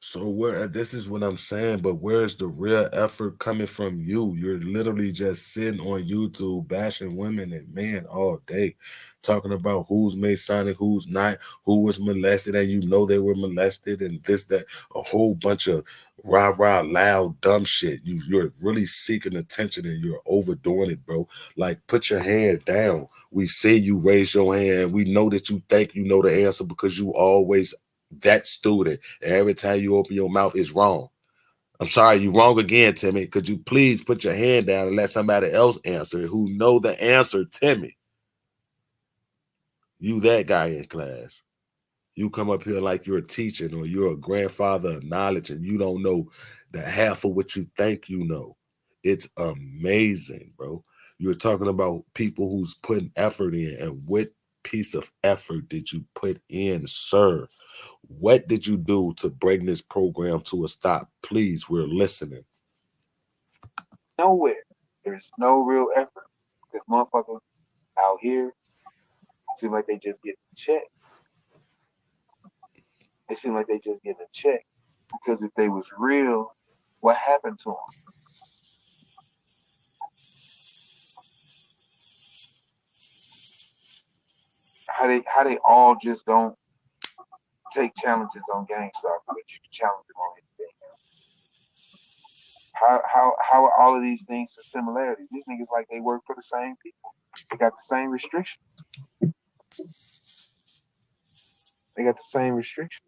So where this is what I'm saying, but where's the real effort coming from you? You're literally just sitting on YouTube bashing women and men all day, talking about who's Masonic, who's not, who was molested, and you know they were molested, and this, that, a whole bunch of rah-rah, loud, dumb shit. You're really seeking attention and you're overdoing it, bro. Like, put your hand down. We see you raise your hand. We know that you think you know the answer because you always that student. Every time you open your mouth, it's wrong. I'm sorry, you wrong again, Timmy. Could you please put your hand down and let somebody else answer who know the answer, Timmy? You that guy in class. You come up here like you're teaching or you're a grandfather of knowledge and you don't know the half of what you think you know. It's amazing, bro. You're talking about people who's putting effort in, and what piece of effort did you put in, sir? What did you do to bring this program to a stop? Please, we're listening. Nowhere. There's no real effort. This motherfucker out here seem like they just get a check. It seem like they just get a check because if they was real, what happened to them? How they all just don't take challenges on GameStop, but you challenge them on anything else. How are all of these things the similarities? These niggas like they work for the same people. They got the same restrictions. They got the same restrictions.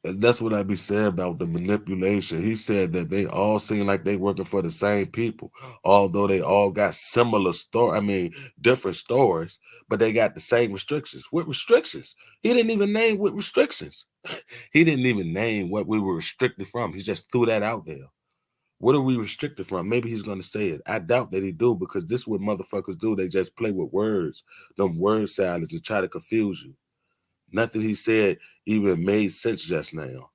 And that's what I be saying about the manipulation. He said that they all seem like they working for the same people, although they all got similar story. I mean, different stories, but they got the same restrictions. What restrictions? He didn't even name what restrictions. He didn't even name what we were restricted from. He just threw that out there. What are we restricted from? Maybe he's gonna say it. I doubt that he do, because this is what motherfuckers do. They just play with words, them word salads, to try to confuse you. Nothing he said even made sense just now.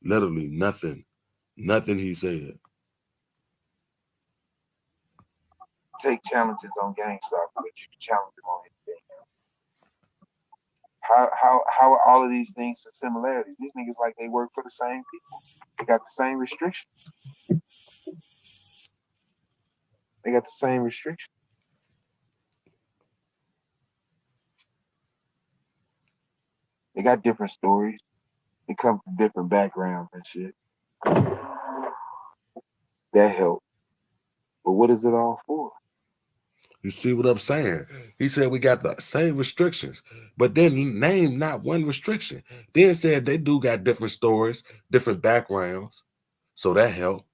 Literally nothing. Nothing he said. Take challenges on GameStop, but you can challenge them on anything. How are all of these things the similarities? These niggas like they work for the same people. They got the same restrictions. They got the same restrictions. They got different stories. They come from different backgrounds and shit. That helps. But what is it all for? You see what I'm saying? He said we got the same restrictions, but then name not one restriction. Then said they do got different stories, different backgrounds. So that helped.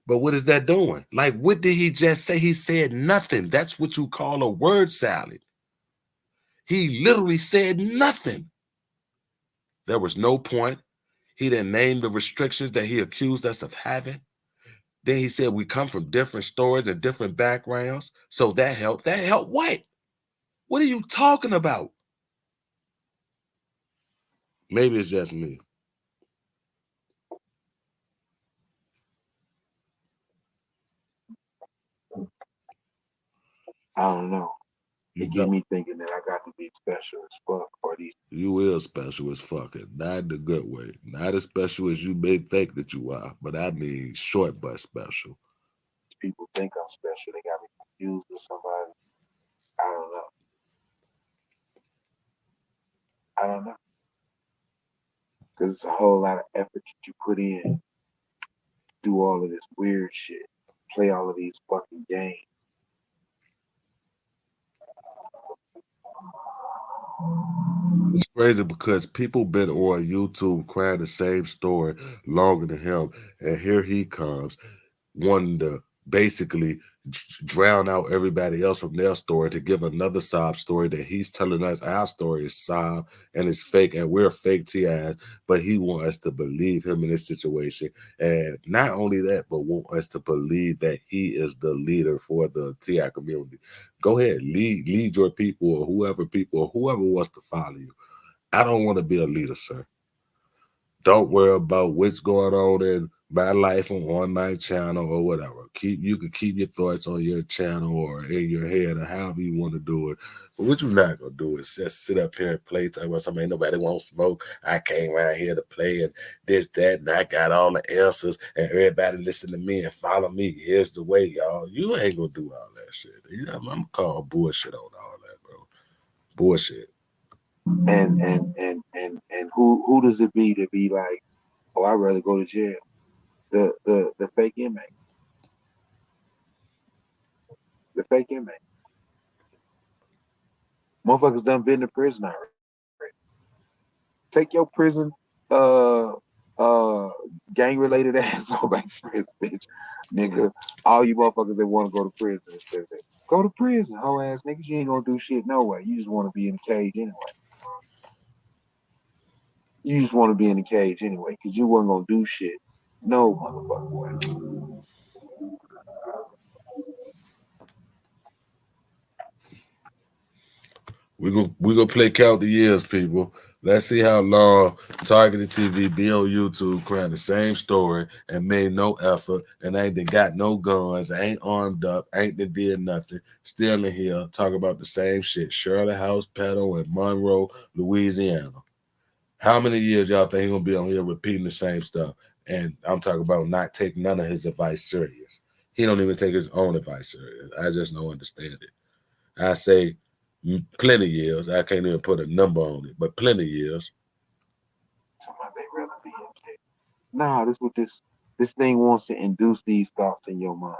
But what is that doing? Like, what did he just say? He said nothing. That's what you call a word salad. He literally said nothing. There was no point. He didn't name the restrictions that he accused us of having. Then he said we come from different stories and different backgrounds. So that helped. That helped what? What are you talking about? Maybe it's just me. I don't know. You It get me thinking that I got to be special as fuck, or these You is special as fucking, not in the good way. Not as special as you may think that you are, but I mean short but special. people think I'm special. They got me confused with somebody. I don't know. I don't know. Because it's a whole lot of effort that you put in, do all of this weird shit, play all of these fucking games. It's crazy because people been on YouTube crying the same story longer than him, and here he comes wanting to basically drown out everybody else from their story to give another sob story that he's telling us our story is sob and it's fake and we're fake TIs, but he wants us to believe him in this situation. And not only that, but want us to believe that he is the leader for the TI community. Go ahead, lead your people or whoever wants to follow you. I don't want to be a leader, sir. Don't worry about what's going on in my life on my channel or whatever. You can keep your thoughts on your channel or in your head or however you want to do it. But what you're not gonna do is just sit up here and play talk about something ain't nobody won't smoke. I came around here to play and this, that, and I got all the answers and everybody listen to me and follow me. Here's the way, y'all. You ain't gonna do all that shit. I'm gonna call bullshit on all that, bro. Bullshit. And who does it be to be like, oh, I'd rather go to jail? The fake inmate. The fake inmate. Motherfuckers done been to prison already. Take your prison gang related ass on back to prison, bitch. Nigga. All you motherfuckers that want to go to prison instead of that. Go to prison, hoe ass niggas. You ain't gonna do shit no way. You just want to be in the cage anyway. You just want to be in the cage anyway, because you wasn't gonna do shit. No motherfucking way. We're gonna play count the years, people. Let's see how long Targeted TV be on YouTube crying the same story and made no effort and ain't got no guns, ain't armed up, ain't did nothing. Still in here talking about the same shit. Shirley House Pedal in Monroe, Louisiana. How many years y'all think he gonna be on here repeating the same stuff? And I'm talking about not taking none of his advice serious. He don't even take his own advice serious. I just don't understand it. I say plenty years. I can't even put a number on it, but plenty years. Somebody they rather be in jail. Nah, this This thing wants to induce these thoughts in your mind.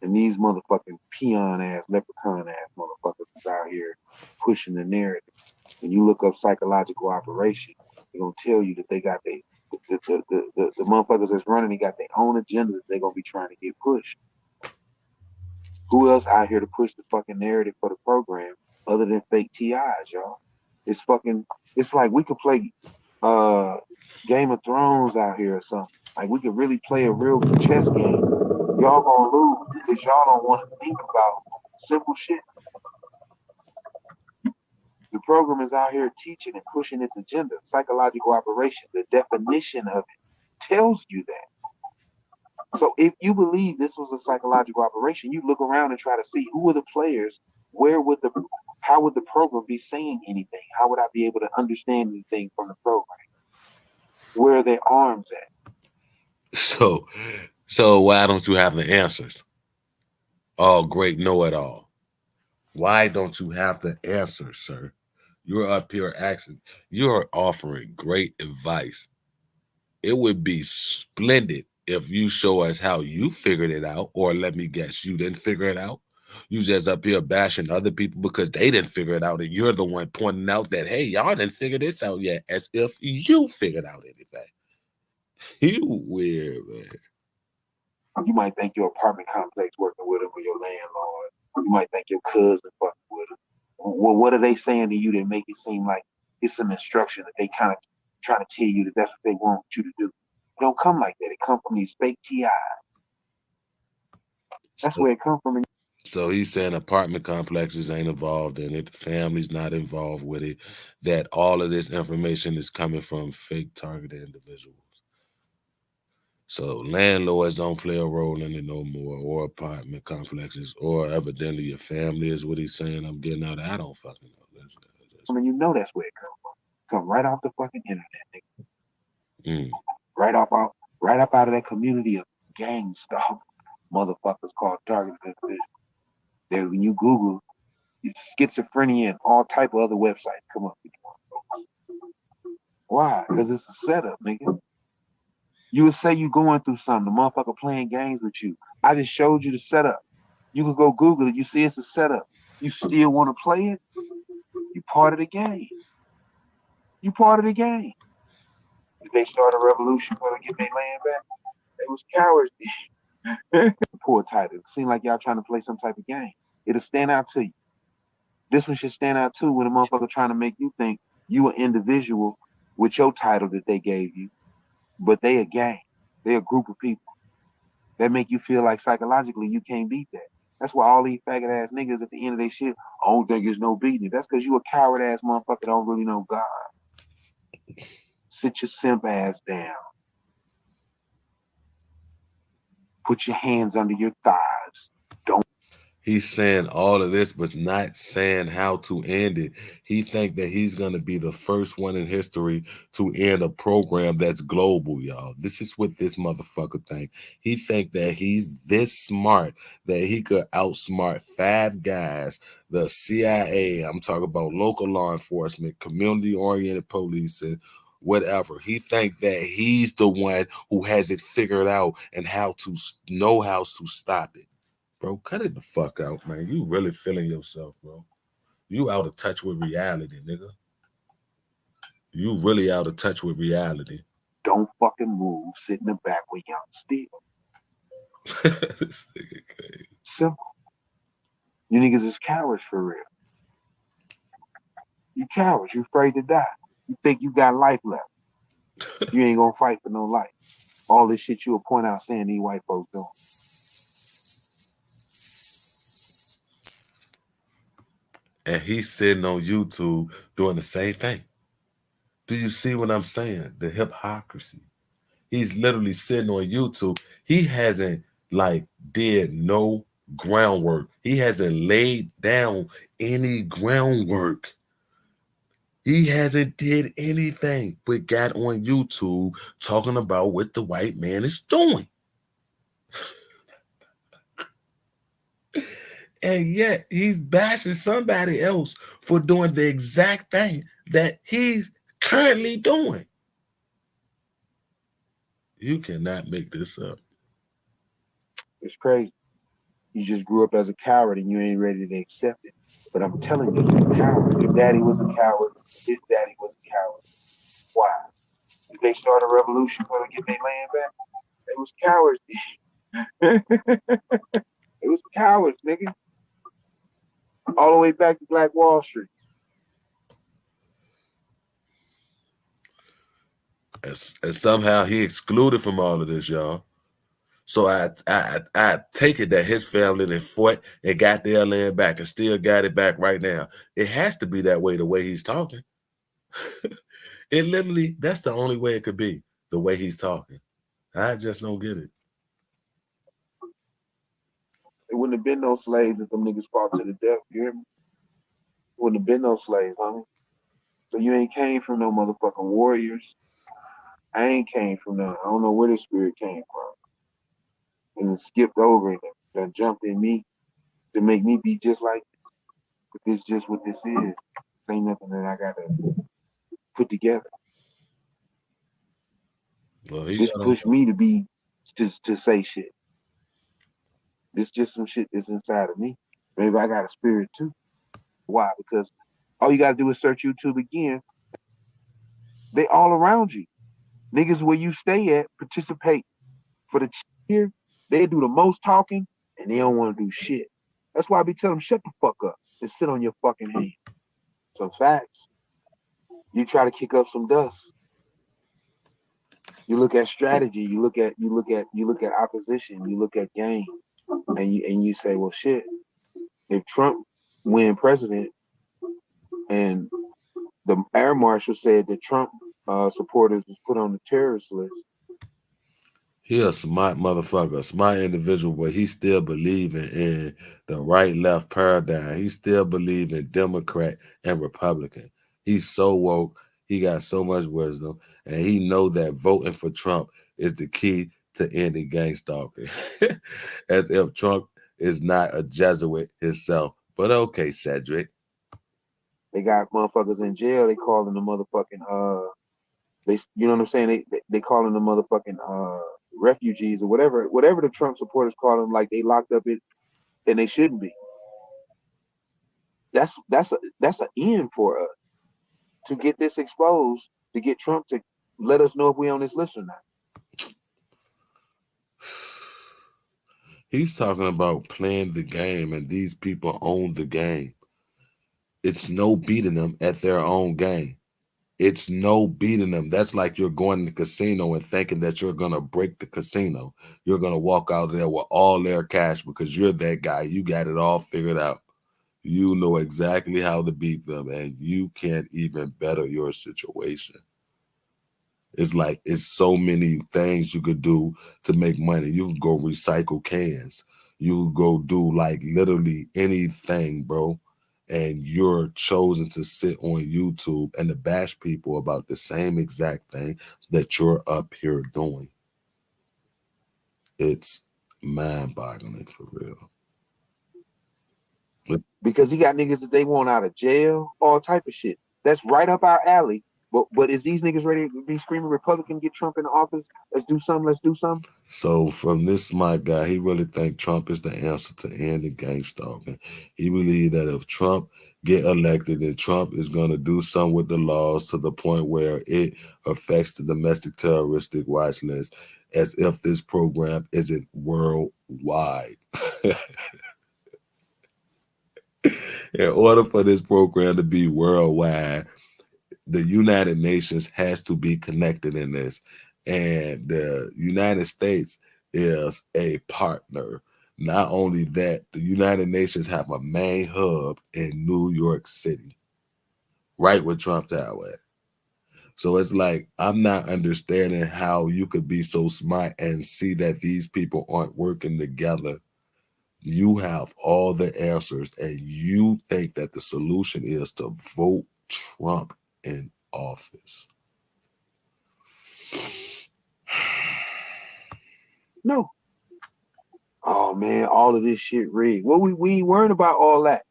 And these motherfucking peon ass, leprechaun ass motherfuckers is out here pushing the narrative. When you look up psychological operation, they're gonna tell you that they got the motherfuckers that's running, they got their own agenda that they're gonna be trying to get pushed. Who else out here to push the fucking narrative for the program other than fake TIs, y'all? It's like we could play Game of Thrones out here or something. Like we could really play a real chess game. Y'all gonna lose because y'all don't want to think about simple shit. The program is out here teaching and pushing its agenda. Psychological operation, the definition of it tells you that. So if you believe this was a psychological operation, you look around and try to see who are the players, how would the program be saying anything? How would I be able to understand anything from the program? Where are their arms at? So why don't you have the answers? Oh, great know-it-all. Why don't you have the answers, sir? You're up here asking. You're offering great advice. It would be splendid if you show us how you figured it out, or let me guess, you didn't figure it out. You just up here bashing other people because they didn't figure it out, and you're the one pointing out that, hey, y'all didn't figure this out yet, as if you figured out anything. You weird, man. You might think your apartment complex working with them or your landlord. You might think your cousin fucking with them. Well, what are they saying to you that make it seem like it's some instruction that they kind of trying to tell you that that's what they want you to do? It don't come like that. It come from these fake TIs. That's where it come from. So he's saying apartment complexes ain't involved in it, the family's not involved with it, that all of this information is coming from fake targeted individuals. So landlords don't play a role in it no more, or apartment complexes, or evidently your family is what he's saying. I'm getting out of I don't fucking know. I mean, you know that's where it comes from. Come right off the fucking internet, nigga. Right up out of that community of gang stuff, motherfuckers called targeted individuals. That when you Google schizophrenia and all type of other websites come up with you. Why? Because it's a setup, nigga. You would say you going through something, the motherfucker playing games with you. I just showed you the setup. You could go Google it. You see it's a setup. You still want to play it? You part of the game. You part of the game. Did they start a revolution for to get their land back? They was cowards. Poor title. It seemed like y'all trying to play some type of game. It'll stand out to you. This one should stand out too when a motherfucker trying to make you think you an individual with your title that they gave you, but they a gang. They a group of people that make you feel like psychologically you can't beat that. That's why all these faggot ass niggas at the end of their shit, I don't think there's no beating it. That's because you a coward ass motherfucker don't really know God. Sit your simp ass down. Put your hands under your thighs. Don't. He's saying all of this, but not saying how to end it. He think that he's going to be the first one in history to end a program that's global, y'all. This is what this motherfucker think. He think that he's this smart that he could outsmart 5 guys, the CIA, I'm talking about local law enforcement, community-oriented policing, whatever. He think that he's the one who has it figured out and how to stop it. Bro, cut it the fuck out, man. You really feeling yourself, bro. You out of touch with reality, nigga. You really out of touch with reality. Don't fucking move. Sit in the back where y'all still. This nigga crazy. Simple. You niggas is cowards for real. You cowards. You afraid to die. You think you got life left. You ain't gonna fight for no life. All this shit you will point out saying these white folks doing. And he's sitting on YouTube doing the same thing. Do you see what I'm saying? The hypocrisy. He's literally sitting on YouTube. He hasn't did no groundwork. He hasn't laid down any groundwork. He hasn't did anything but got on YouTube talking about what the white man is doing. And yet he's bashing somebody else for doing the exact thing that he's currently doing. You cannot make this up. It's crazy. You just grew up as a coward and you ain't ready to accept it. But I'm telling you, you're a coward. Your daddy was a coward. His daddy was a coward. Why? Did they start a revolution for to get their land back? They was cowards. It was cowards, nigga. All the way back to Black Wall Street. And somehow he excluded from all of this, y'all. So I take it that his family then fought and got their land back and still got it back right now. It has to be that way, the way he's talking. It literally, that's the only way it could be, the way he's talking. I just don't get it. It wouldn't have been no slaves if them niggas fought to the death. You hear me? Wouldn't have been no slaves, homie. So you ain't came from no motherfucking warriors. I ain't came from none. I don't know where this spirit came from. And it skipped over it and jumped in me to make me be just like this. But this just what this is. This ain't nothing that I gotta put together. Well, This pushed me to be to say shit. This just some shit that's inside of me. Maybe I got a spirit too. Why? Because all you gotta do is search YouTube again. They all around you. Niggas where you stay at participate for the cheer. They do the most talking and they don't want to do shit. That's why I be telling them shut the fuck up and sit on your fucking hand. Some facts. You try to kick up some dust. You look at strategy. You look at opposition. You look at game, and you say, well, shit. If Trump win president and the air marshal said that Trump supporters was put on the terrorist list. He a smart motherfucker, a smart individual, but he still believing in the right-left paradigm. He still believe in Democrat and Republican. He's so woke. He got so much wisdom, and he know that voting for Trump is the key to ending gang stalking. As if Trump is not a Jesuit himself. But okay, Cedric. They got motherfuckers in jail. They calling the motherfucking they you know what I'm saying? They calling the motherfucking refugees or whatever the Trump supporters call them, like they locked up it and they shouldn't be. That's an end for us to get this exposed, to get Trump to let us know if we on this list or not. He's talking about playing the game, and these people own the game. It's no beating them at their own game. It's no beating them. That's like you're going to the casino and thinking that you're going to break the casino. You're going to walk out there with all their cash because you're that guy. You got it all figured out. You know exactly how to beat them, and you can't even better your situation. It's like it's so many things you could do to make money. You can go recycle cans. You could go do like literally anything, bro. And you're chosen to sit on YouTube and to bash people about the same exact thing that you're up here doing. It's mind-boggling for real. Because he got niggas that they want out of jail, all type of shit. That's right up our alley. But is these niggas ready to be screaming Republican, get Trump in the office? Let's do something. So from this smart guy, he really think Trump is the answer to ending gang stalking. He believe that if Trump get elected, then Trump is going to do something with the laws to the point where it affects the domestic terroristic watch list, as if this program isn't worldwide. In order for this program to be worldwide, the United Nations has to be connected in this. And the United States is a partner. Not only that, the United Nations have a main hub in New York City, right where Trump Tower at. So it's like, I'm not understanding how you could be so smart and see that these people aren't working together. You have all the answers, and you think that the solution is to vote Trump in office. No. Oh man, all of this shit rigged. Well, we ain't worrying about all that.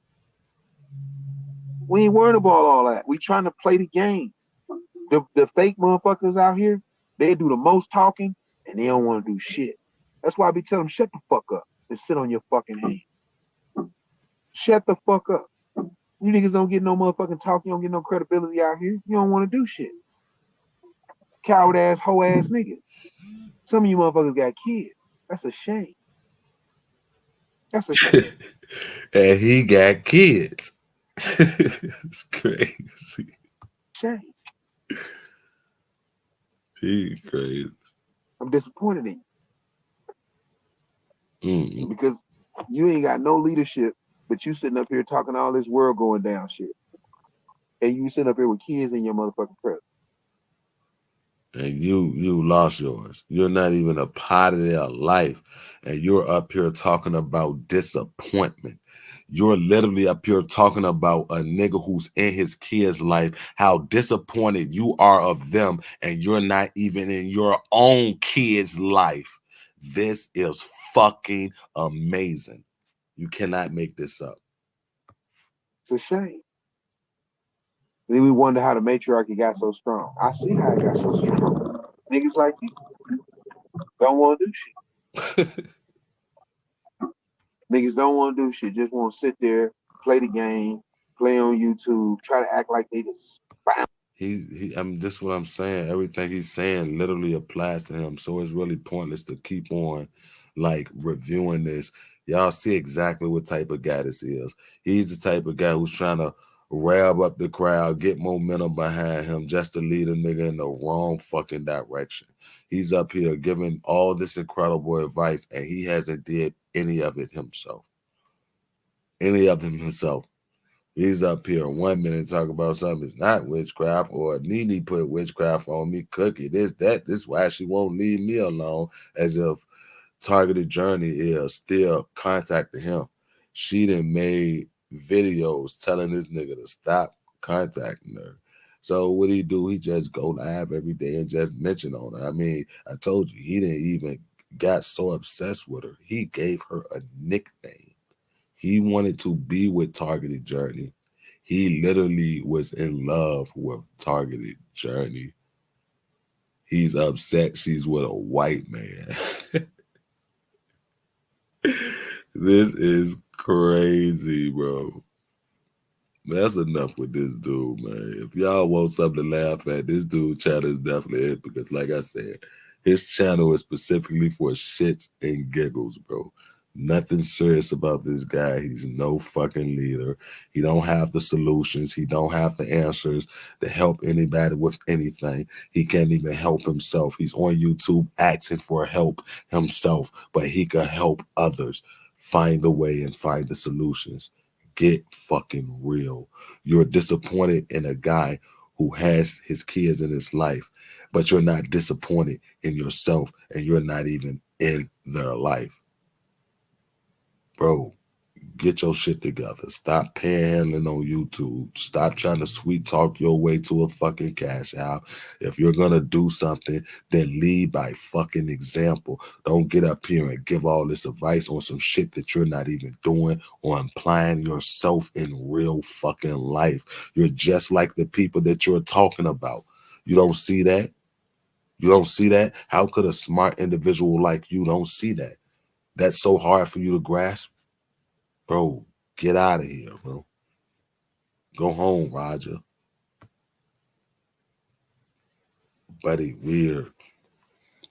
We ain't worrying about all that. We trying to play the game. The fake motherfuckers out here, they do the most talking and they don't want to do shit. That's why I be telling them, shut the fuck up and sit on your fucking hand. Shut the fuck up. You niggas don't get no motherfucking talk. You don't get no credibility out here. You don't want to do shit. Coward ass, hoe ass niggas. Some of you motherfuckers got kids. That's a shame. That's a shame. And he got kids. It's crazy. Shame. He crazy. I'm disappointed in you Mm-mm. because you ain't got no leadership, but you sitting up here talking all this world going down shit, and you sitting up here with kids in your motherfucking presence. And you lost yours. You're not even a part of their life. And you're up here talking about disappointment. You're literally up here talking about a nigga who's in his kid's life, how disappointed you are of them, and you're not even in your own kid's life. This is fucking amazing. You cannot make this up. It's a shame. Then we wonder how the matriarchy got so strong. I see how it got so strong. Niggas like you don't want to do shit. Niggas don't want to do shit. Just want to sit there, play the game, play on YouTube, try to act like they just. I mean, this is what I'm saying. Everything he's saying literally applies to him. So it's really pointless to keep on like reviewing this. Y'all see exactly what type of guy this is. He's the type of guy who's trying to rev up the crowd, get momentum behind him just to lead a nigga in the wrong fucking direction. He's up here giving all this incredible advice and he hasn't did any of it himself. Any of him himself. He's up here 1 minute talking about something that's not witchcraft, or Nene put witchcraft on me, cookie, this, that, this why she won't leave me alone, as if Targeted Journey is still contacting him. She done made videos telling this nigga to stop contacting her. So what he do? He just go live every day and just mention on her. I mean, I told you, he didn't even got so obsessed with her. He gave her a nickname. He wanted to be with Targeted Journey. He literally was in love with Targeted Journey. He's upset she's with a white man. This is crazy, bro. That's enough with this dude, man. If y'all want something to laugh at, this dude channel is definitely it because, like I said, his channel is specifically for shits and giggles, bro. Nothing serious about this guy. He's no fucking leader. He don't have the solutions. He don't have the answers to help anybody with anything. He can't even help himself. He's on YouTube asking for help himself, but he could help others find the way and find the solutions. Get fucking real. You're disappointed in a guy who has his kids in his life, but you're not disappointed in yourself and you're not even in their life. Bro, get your shit together. Stop panhandling on YouTube. Stop trying to sweet talk your way to a fucking cash out. If you're gonna do something, then lead by fucking example. Don't get up here and give all this advice on some shit that you're not even doing or implying yourself in real fucking life. You're just like the people that you're talking about. You don't see that? You don't see that? How could a smart individual like you don't see that? That's so hard for you to grasp? Bro, get out of here, bro. Go home, Roger. Buddy, weird.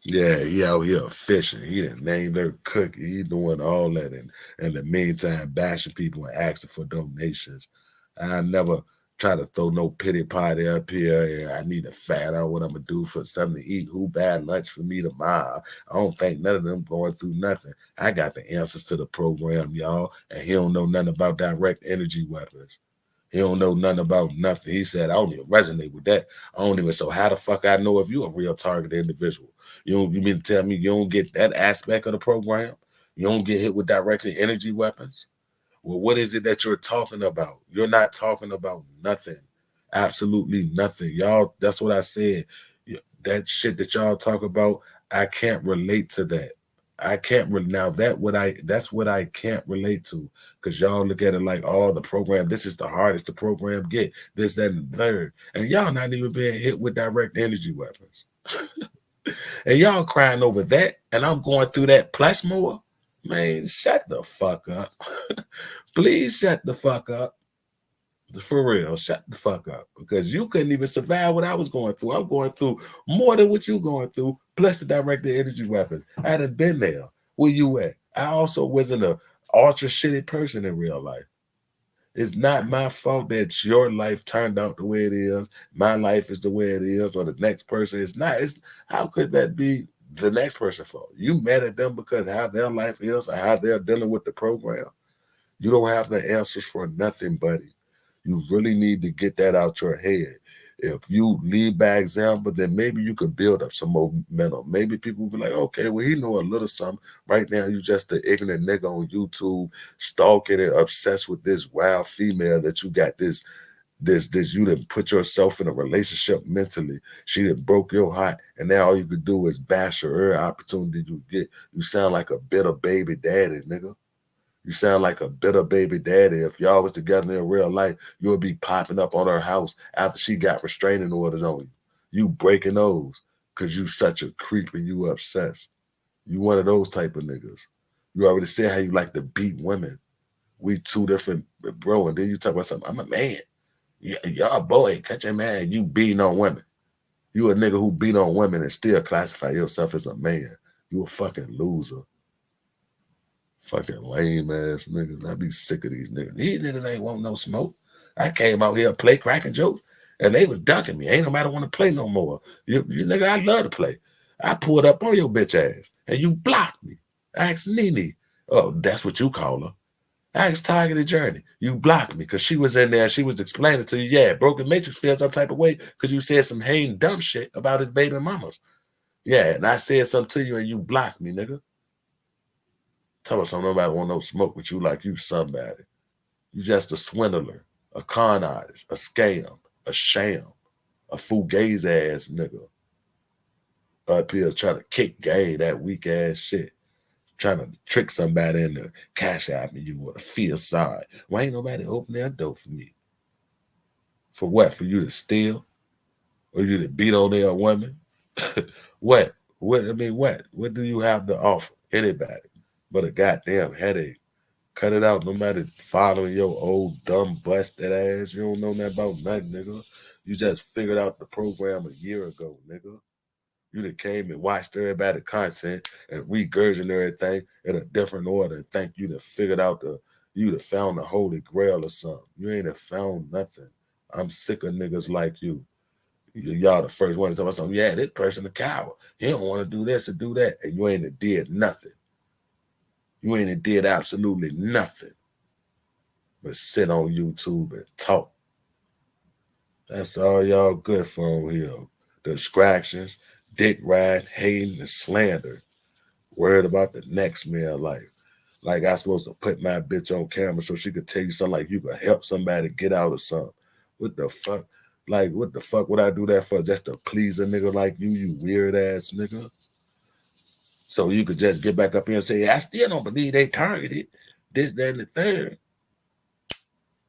Yeah, he out here fishing. He done named her Cookie. He doing all that and in the meantime bashing people and asking for donations. I never try to throw no pity party up here. Yeah, I need to fat out what I'm gonna do for something to eat. Who bad lunch for me tomorrow? I don't think none of them going through nothing. I got the answers to the program, y'all, and he don't know nothing about direct energy weapons. He don't know nothing about nothing. He said, I don't even resonate with that. I don't even. So how the fuck I know if you a real targeted individual? You mean to tell me you don't get that aspect of the program? You don't get hit with directed energy weapons? Well, what is it that you're talking about? You're not talking about nothing. Absolutely nothing. Y'all, that's what I said. That shit that y'all talk about, I can't relate to that. I can't now that's what I can't relate to. Cause y'all look at it like, oh, the program, this is the hardest the program get, this, that, and the third. And y'all not even being hit with direct energy weapons. And y'all crying over that, and I'm going through that plus more. Man, shut the fuck up. Please shut the fuck up. For real, shut the fuck up. Because you couldn't even survive what I was going through. I'm going through more than what you going through, plus the directed energy weapons. I hadn't been there. Where you at? I also wasn't a ultra shitty person in real life. It's not my fault that your life turned out the way it is. My life is the way it is, or the next person is not. It's how could that be the next person's fault? You mad at them because how their life is or how they're dealing with the program. You don't have the answers for nothing, buddy. You really need to get that out your head. If you lead by example, then maybe you could build up some momentum. Maybe people will be like, okay, well, he know a little something. Right now, you just an ignorant nigga on YouTube stalking and obsessed with this wild female that you got this you didn't put yourself in a relationship mentally. She done broke your heart, and now all you could do is bash her every opportunity you get. You sound like a bitter baby daddy, nigga. You sound like a bitter baby daddy. If y'all was together in real life, you would be popping up on her house after she got restraining orders on you. You breaking those because you such a creep and you obsessed. You one of those type of niggas. You already said how you like to beat women. We two different, bro. And then you talk about something. I'm a man. Y'all boy, cut your man. You beating on women. You a nigga who beat on women and still classify yourself as a man. You a fucking loser. Fucking lame ass niggas. I be sick of these niggas. These niggas ain't want no smoke. I came out here to play cracking jokes, and they was ducking me. Ain't nobody want to play no more. You nigga, I love to play. I pulled up on your bitch ass, and you blocked me. I asked Nene. Oh, that's what you call her. I asked Targeted Journey. You blocked me because she was in there. She was explaining to you, yeah, Broken Matrix feels some type of way because you said some hating dumb shit about his baby mamas. Yeah, and I said something to you, and you blocked me, nigga. Tell us something nobody want no smoke with you like you somebody. You just a swindler, a con artist, a scam, a sham, a fugazi ass nigga. Up here trying to kick gay, that weak ass shit. Trying to trick somebody into cash out me you with a feel sorry. Why ain't nobody open their door for me? For what? For you to steal? Or you to beat on their women? What? What I mean, what? What do you have to offer anybody but a goddamn headache? Cut it out. Nobody following your old dumb busted ass. You don't know nothing about nothing, nigga. You just figured out the program a year ago, nigga. You that came and watched everybody content and regurgitated everything in a different order and think you done figured out you done found the holy grail or something. You ain't have found nothing. I'm sick of niggas like you. Y'all the first one to tell me something. Yeah, this person a coward. He don't want to do this or do that. And you ain't have did nothing. You ain't have did absolutely nothing but sit on YouTube and talk. That's all y'all good for on here. Distractions, dick ride, hating, and slander. Worried about the next man life. Like I supposed to put my bitch on camera so she could tell you something like you could help somebody get out of something. What the fuck? Like, what the fuck would I do that for? Just to please a nigga like you weird ass nigga? So you could just get back up here and say, I still don't believe they targeted this, that, and the third.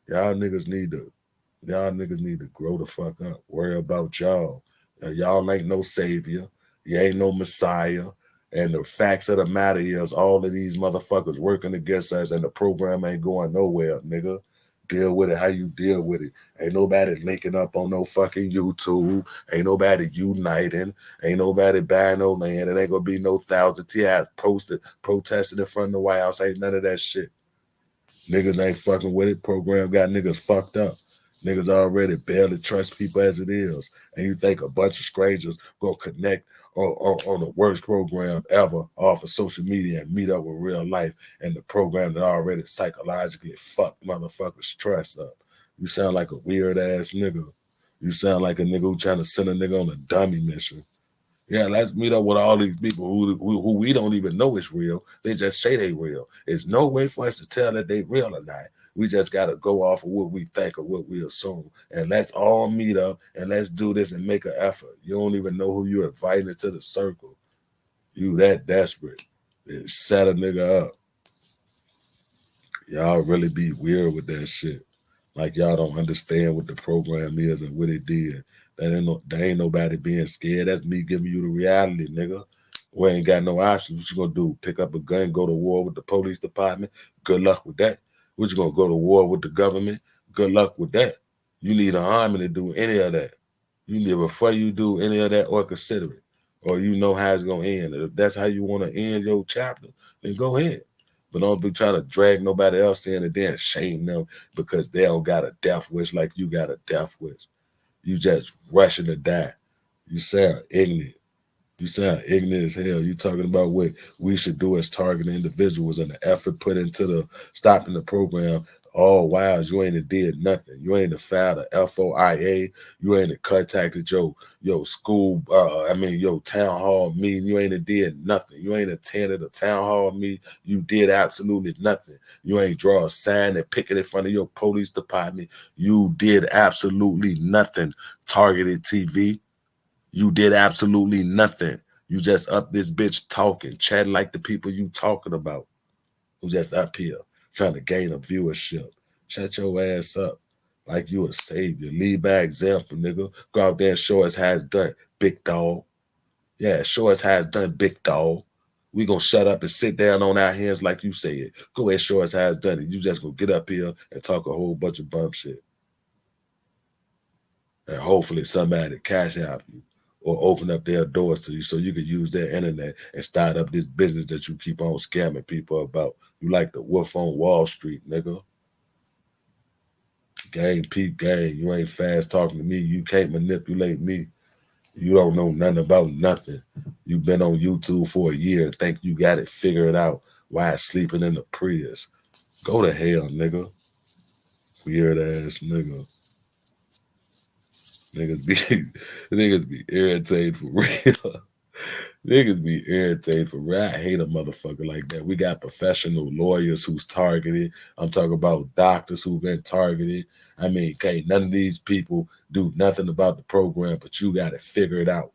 Y'all niggas need to grow the fuck up. Worry about y'all. Y'all ain't no savior. You ain't no messiah. And the facts of the matter is all of these motherfuckers working against us and the program ain't going nowhere, nigga. Deal with it how you deal with it. Ain't nobody linking up on no fucking YouTube. Ain't nobody uniting. Ain't nobody buying no land. It ain't gonna be no thousand TI protesting in front of the White House. Ain't none of that shit. Niggas ain't fucking with it. Program got niggas fucked up. Niggas already barely trust people as it is. And you think a bunch of strangers gonna connect on the worst program ever off of social media and meet up with real life and the program that already psychologically fucked motherfuckers' trust up. You sound like a weird ass nigga. You sound like a nigga who trying to send a nigga on a dummy mission. Yeah, let's meet up with all these people who we don't even know is real. They just say they real. There's no way for us to tell that they real or not. We just got to go off of what we think or what we assume. And let's all meet up and let's do this and make an effort. You don't even know who you're inviting into the circle. You that desperate. Set a nigga up. Y'all really be weird with that shit. Like y'all don't understand what the program is and what it did. There ain't nobody being scared. That's me giving you the reality, nigga. We ain't got no options. What you gonna do? Pick up a gun, go to war with the police department? Good luck with that. What you gonna go to war with the government? Good luck with that. You need an army to do any of that. You need before you do any of that or consider it, or you know how it's gonna end. If that's how you want to end your chapter, then go ahead. But don't be trying to drag nobody else in and then shame them because they don't got a death wish like you got a death wish. You just rushing to die. You sound ignorant. You sound ignorant as hell. You talking about what we should do as targeted individuals and the effort put into the stopping the program. Oh wow, you ain't did nothing. You ain't filed a FOIA. You ain't contacted your school. Your town hall meeting. You ain't did nothing. You ain't attended a town hall meeting. You did absolutely nothing. You ain't draw a sign and pick it in front of your police department. You did absolutely nothing. Targeted TV. You did absolutely nothing. You just up this bitch talking, chatting like the people you talking about, who just up here trying to gain a viewership. Shut your ass up like you a savior. Lead by example, nigga. Go out there and show us how it's done, big dog. Yeah, show us how it's done, big dog. We gonna shut up and sit down on our hands like you say it. Go ahead and show us how it's done. And you just gonna get up here and talk a whole bunch of bum shit. And hopefully somebody cash out you or open up their doors to you so you can use their internet and start up this business that you keep on scamming people about. You like the wolf on Wall Street, nigga. Gang, peep gang. You ain't fast talking to me. You can't manipulate me. You don't know nothing about nothing. You've been on YouTube for a year and think you got it figured out while sleeping in the Prius. Go to hell, nigga. Weird ass nigga. Niggas be niggas be irritated for real. Niggas be irritated for real. I hate a motherfucker like that. We got professional lawyers who's targeted. I'm talking about doctors who've been targeted. I mean, can't none of these people do nothing about the program, but you got to figure it out.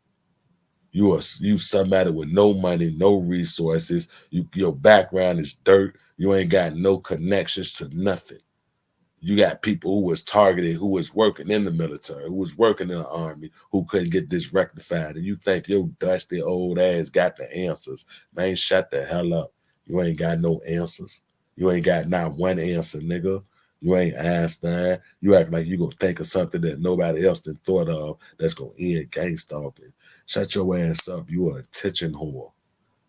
You somebody with no money, no resources. Your background is dirt. You ain't got no connections to nothing. You got people who was targeted, who was working in the military, who was working in the army, who couldn't get this rectified. And you think your dusty old ass got the answers. Man, shut the hell up. You ain't got no answers. You ain't got not one answer, nigga. You ain't Einstein. You act like you gonna think of something that nobody else done thought of that's gonna end gang stalking. Shut your ass up. You a attention whore.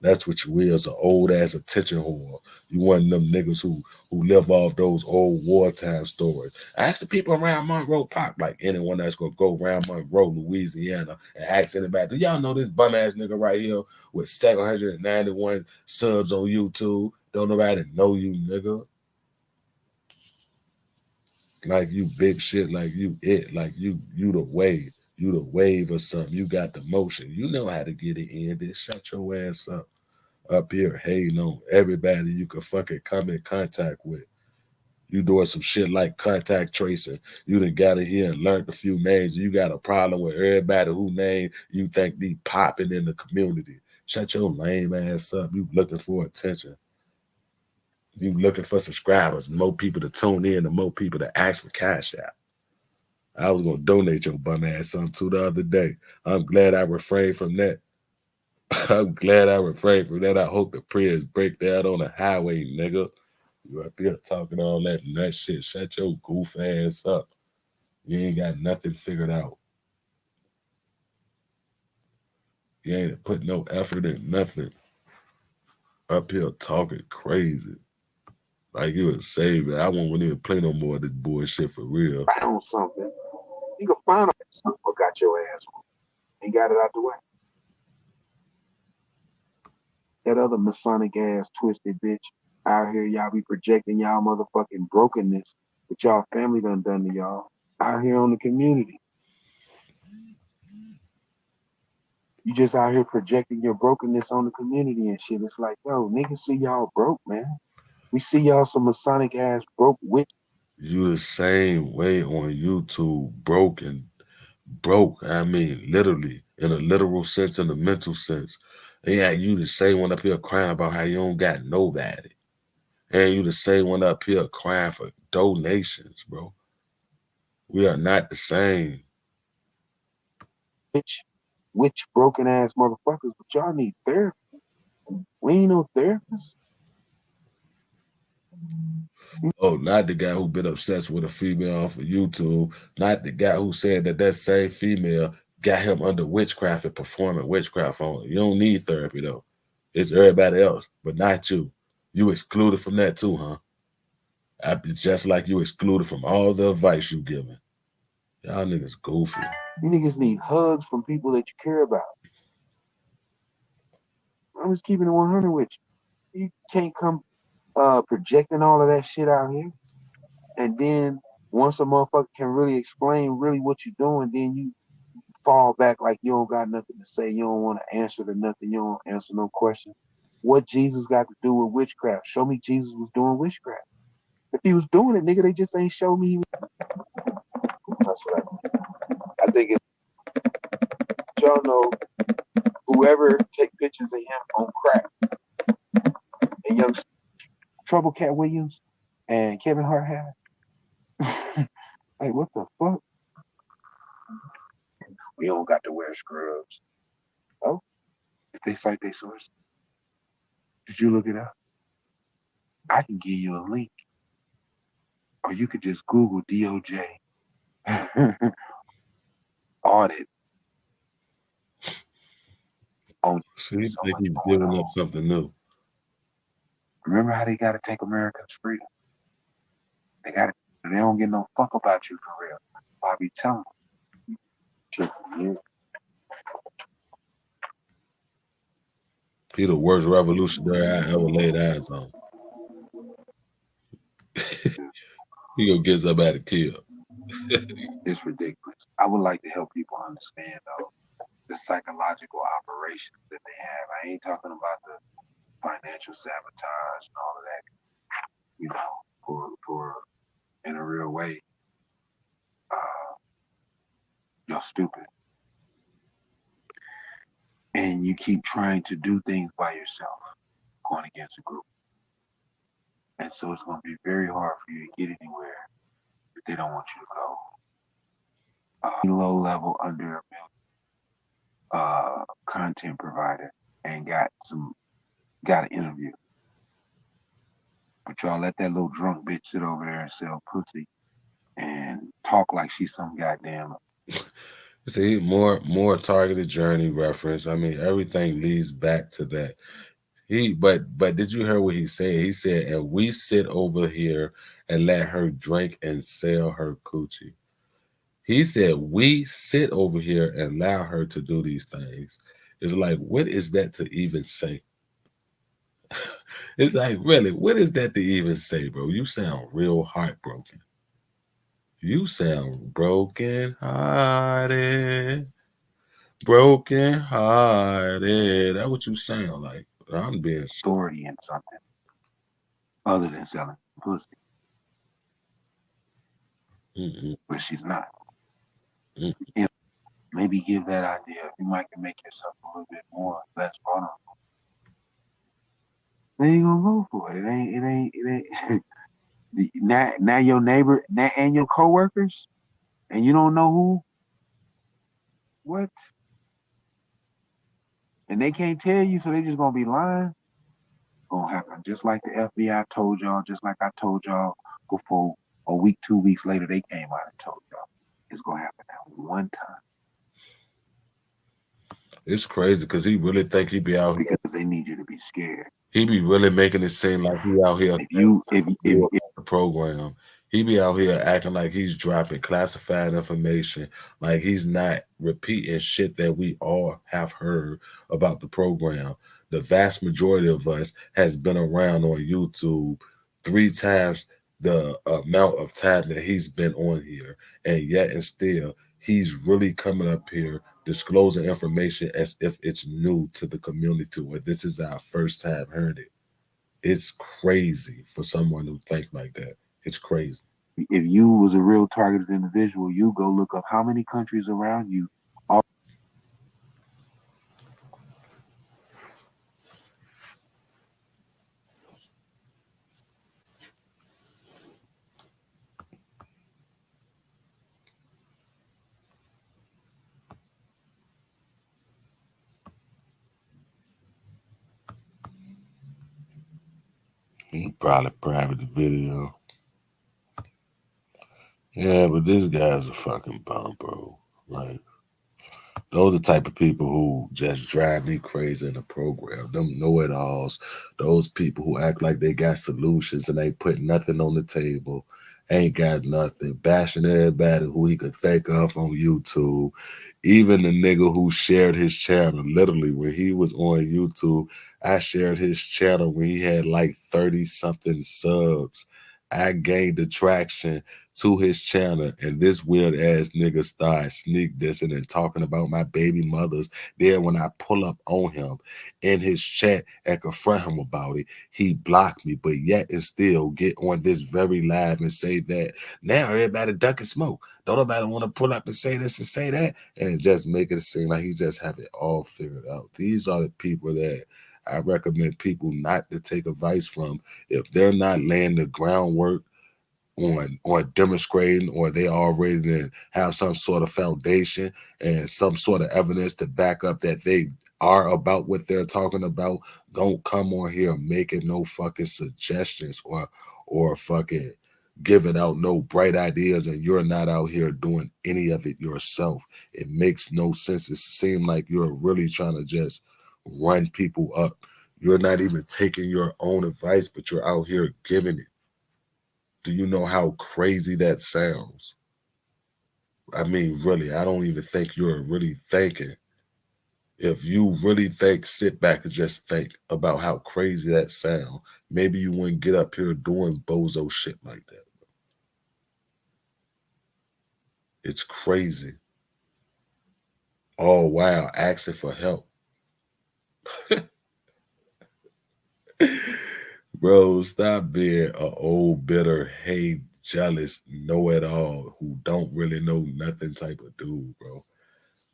That's what you is, an old ass attention whore. You one of them niggas who live off those old wartime stories. Ask the people around Monroe Park, like anyone that's gonna go around Monroe, Louisiana, and ask anybody, do y'all know this bum ass nigga right here with 791 subs on YouTube? Don't nobody know you, nigga. Like you big shit, like you it, like you the wave. You the wave or something. You got the motion. You know how to get it in. Then shut your ass up here hating on everybody you can fucking come in contact with. You doing some shit like contact tracing. You done got in here and learned a few names. You got a problem with everybody who name you think be popping in the community. Shut your lame ass up. You looking for attention. You looking for subscribers, more people to tune in, and more people to ask for cash out. I was gonna donate your bum ass something to the other day. I'm glad I refrained from that. I'm glad I refrained from that. I hope the Prius break down on the highway, nigga. You up here talking all that nut shit. Shut your goof ass up. You ain't got nothing figured out. You ain't put no effort in nothing. Up here talking crazy. Like you a savior. I won't even play no more of this bullshit for real. Found something. You can find something what got your ass whooped. Ain't got it out the way. That other Masonic ass twisted bitch out here, y'all be projecting y'all motherfucking brokenness that y'all family done to y'all out here on the community. You just out here projecting your brokenness on the community and shit. It's like, yo, niggas see y'all broke, man. We see y'all some Masonic ass broke witch. You the same way on YouTube, broken, broke. I mean, literally, in a literal sense, in a mental sense. And yeah, you the same one up here crying about how you don't got nobody. And you the same one up here crying for donations, bro. We are not the same. Which broken ass motherfuckers, but y'all need therapy. We ain't no therapists. Oh, not the guy who been obsessed with a female off of YouTube. Not the guy who said that that same female got him under witchcraft and performing witchcraft on. You don't need therapy though. It's everybody else, but not you. You excluded from that too, huh? It's just like you excluded from all the advice you given. Y'all niggas goofy. You niggas need hugs from people that you care about. I'm just keeping it 100 with you. You can't come projecting all of that shit out here. And then once a motherfucker can really explain really what you're doing, then you fall back like you don't got nothing to say. You don't want to answer to nothing. You don't answer no question. What Jesus got to do with witchcraft? Show me Jesus was doing witchcraft. If he was doing it, nigga, they just ain't show me. That's what I think it's, y'all know, whoever take pictures of him on crack and young Trouble Cat Williams and Kevin Hart had. Like, what the fuck? We don't got to wear scrubs. Oh, if they cite their source, did you look it up? I can give you a link. Or you could just Google DOJ audit on. See, So they much keep going giving up on. something new. Remember how they got to take Americans' freedom? They don't get no fuck about you for real. I be telling them. Yeah. He the worst revolutionary I ever laid eyes on. He gonna get somebody killed. It's ridiculous. I would like to help people understand though the psychological operations that they have. I ain't talking about the financial sabotage and all of that. You know, for in a real way, you're stupid, and you keep trying to do things by yourself, going against a group, and so it's going to be very hard for you to get anywhere if they don't want you to go. Low level under content provider and got an interview. But y'all let that little drunk bitch sit over there and sell pussy and talk like she's some goddamn. See, more targeted journey reference. I mean, everything leads back to that. But did you hear what he said? He said, and we sit over here and let her drink and sell her coochie. He said, we sit over here and allow her to do these things. It's like, what is that to even say? It's like, really, what is that to even say, bro? You sound real heartbroken. You sound broken hearted. Broken hearted. That's what you sound like. I'm being Authority in something other than selling pussy. But she's not. Maybe give that idea. You might can make yourself a little bit less vulnerable. They ain't gonna go for it. It ain't. Now your neighbor and your coworkers, and you don't know who. What? And they can't tell you, so they just gonna be lying. Gonna happen. Just like the FBI told y'all, just like I told y'all before. A week, 2 weeks later, they came out and told y'all. It's gonna happen that one time. It's crazy because he really think he be out here. Because they need you to be scared. He be really making it seem like he out here. If the program, he be out here acting like he's dropping classified information, like he's not repeating shit that we all have heard about the program. The vast majority of us has been around on YouTube 3 times the amount of time that he's been on here, and yet and still he's really coming up here disclosing information as if it's new to the community, where this is our first time hearing it. It's crazy for someone who think like that. It's crazy. If you was a real targeted individual, you go look up how many countries around you are. You probably private the video. Yeah, but this guy's a fucking bum, bro. Like, those are the type of people who just drive me crazy in the program. Them know-it-alls. Those people who act like they got solutions and ain't put nothing on the table. Ain't got nothing. Bashing everybody who he could think of on YouTube. Even the nigga who shared his channel. Literally, when he was on YouTube, I shared his channel when he had like 30 something subs. I gained attraction to his channel, and this weird ass nigga started sneak dissing and talking about my baby mothers. Then when I pull up on him in his chat and confront him about it, he blocked me, but yet and still get on this very live and say that now everybody ducking smoke. Don't nobody want to pull up and say this and say that and just make it seem like he just have it all figured out. These are the people that I recommend people not to take advice from if they're not laying the groundwork on demonstrating, or they already then have some sort of foundation and some sort of evidence to back up that they are about what they're talking about. Don't come on here making no fucking suggestions or fucking giving out no bright ideas and you're not out here doing any of it yourself. It makes no sense. It seems like you're really trying to just run people up. You're not even taking your own advice, but you're out here giving it. Do you know how crazy that sounds? I mean, really, I don't even think you're really thinking. If you really think, sit back and just think about how crazy that sound. Maybe you wouldn't get up here doing bozo shit like that. It's crazy. Oh wow, asking for help. Bro, stop being a old bitter, hey, jealous, know-it-all who don't really know nothing type of dude, bro.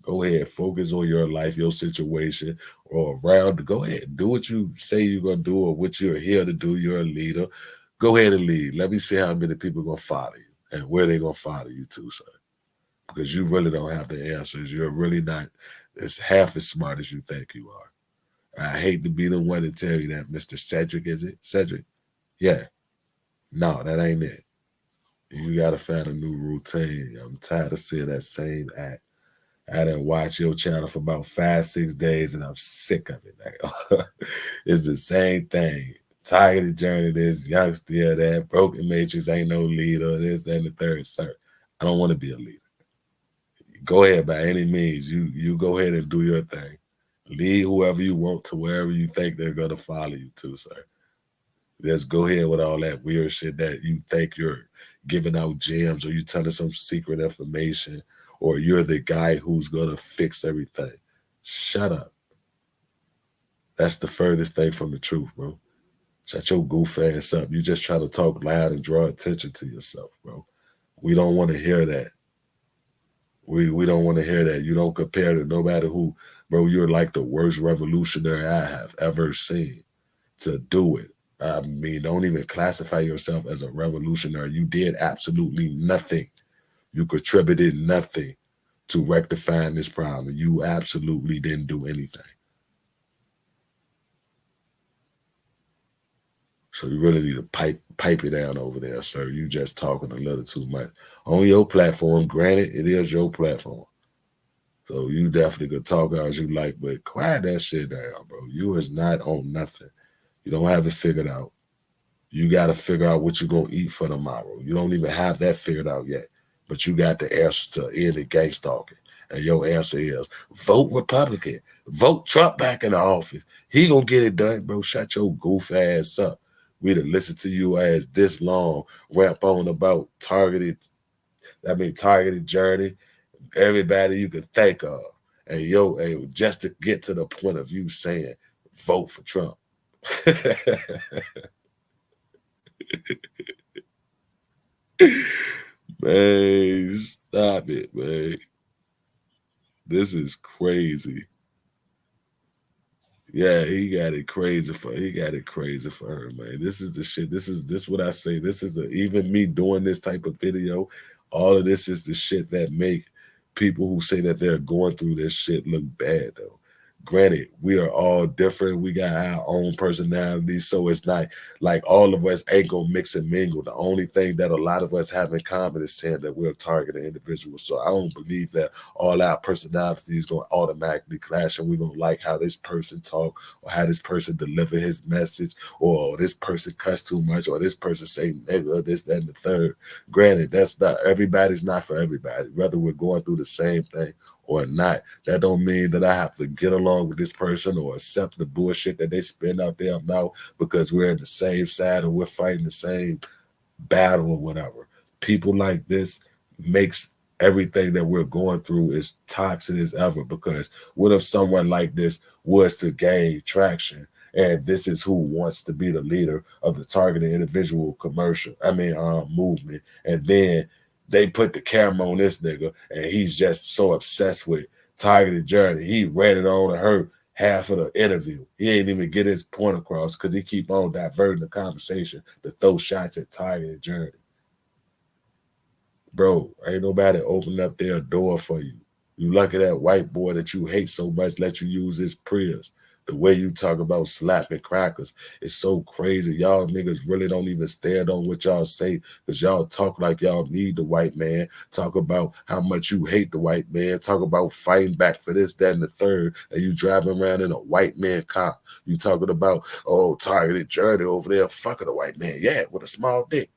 Go ahead, focus on your life, your situation, or around. Go ahead, do what you say you're gonna do, or what you're here to do. You're a leader. Go ahead and lead. Let me see how many people gonna follow you and where they gonna follow you to, sir. Because you really don't have the answers. You're really not as half as smart as you think you are. I hate to be the one to tell you that, Mr. Cedric. Is it Cedric? Yeah. No, that ain't it. You gotta find a new routine. I'm tired of seeing that same act. I didn't watch your channel for about 5, 6 days, and I'm sick of it. Like, it's the same thing. Tired of the journey. This youngster, yeah, that broken matrix ain't no leader. This and the third, sir. I don't want to be a leader. Go ahead by any means. You go ahead and do your thing. Lead whoever you want to wherever you think they're gonna follow you to, sir. Just go ahead with all that weird shit that you think you're giving out gems or you telling some secret information or you're the guy who's gonna fix everything. Shut up. That's the furthest thing from the truth, bro. Shut your goof ass up. You just try to talk loud and draw attention to yourself, bro. We don't want to hear that. We don't want to hear that. You don't compare to no matter who, bro. You're like the worst revolutionary I have ever seen to do it. I mean, don't even classify yourself as a revolutionary. You did absolutely nothing. You contributed nothing to rectifying this problem. You absolutely didn't do anything. So you really need to pipe it down over there, sir. You just talking a little too much on your platform. Granted, it is your platform, so you definitely could talk as you like, but quiet that shit down, bro. You is not on nothing. You don't have it figured out. You got to figure out what you're gonna eat for tomorrow. You don't even have that figured out yet, but you got the answer to any gang stalking. And your answer is vote Republican, vote Trump back in the office. He gonna get it done, bro. Shut your goof ass up. We done listen to you ass this long, rap on about targeted journey, everybody you could think of. And just to get to the point of you saying vote for Trump. Man, stop it, man. This is crazy. Yeah, he got it crazy for her, man. This is the shit. This what I say. This is even me doing this type of video. All of this is the shit that make people who say that they're going through this shit look bad though. Granted, we are all different. We got our own personalities. So it's not like all of us ain't gonna mix and mingle. The only thing that a lot of us have in common is saying that we're targeting individuals. So I don't believe that all our personalities is gonna automatically clash and we're gonna like how this person talk or how this person deliver his message or this person cuss too much or this person say nigga, this, that, and the third. Granted, that's not everybody's not for everybody, whether we're going through the same thing or not. That don't mean that I have to get along with this person or accept the bullshit that they spin out their mouth because we're in the same side or we're fighting the same battle or whatever. People like this makes everything that we're going through as toxic as ever, because what if someone like this was to gain traction and this is who wants to be the leader of the targeted individual movement, and then they put the camera on this nigga and he's just so obsessed with targeted journey, he ran it on to her half of the interview. He ain't even get his point across because he keep on diverting the conversation to throw shots at targeted journey. Bro, ain't nobody open up their door for you. You lucky that white boy that you hate so much let you use his prayers. The way you talk about slapping crackers is so crazy. Y'all niggas really don't even stand on what y'all say because y'all talk like y'all need the white man. Talk about how much you hate the white man. Talk about fighting back for this, that, and the third. And you driving around in a white man car. You talking about, oh, targeted journey over there fucking a white man. Yeah, with a small dick.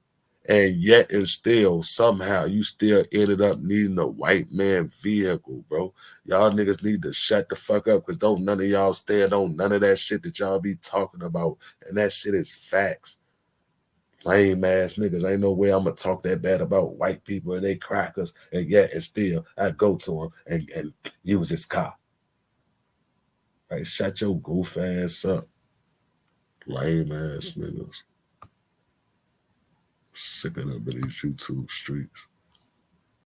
And yet and still somehow you still ended up needing a white man vehicle, bro. Y'all niggas need to shut the fuck up because don't none of y'all stand on none of that shit that y'all be talking about. And that shit is facts. Lame ass niggas. Ain't no way I'm gonna talk that bad about white people and they crackers. And yet and still I go to them and use his car. Like, shut your goof ass up. Lame ass niggas. Sick of them in these YouTube streets.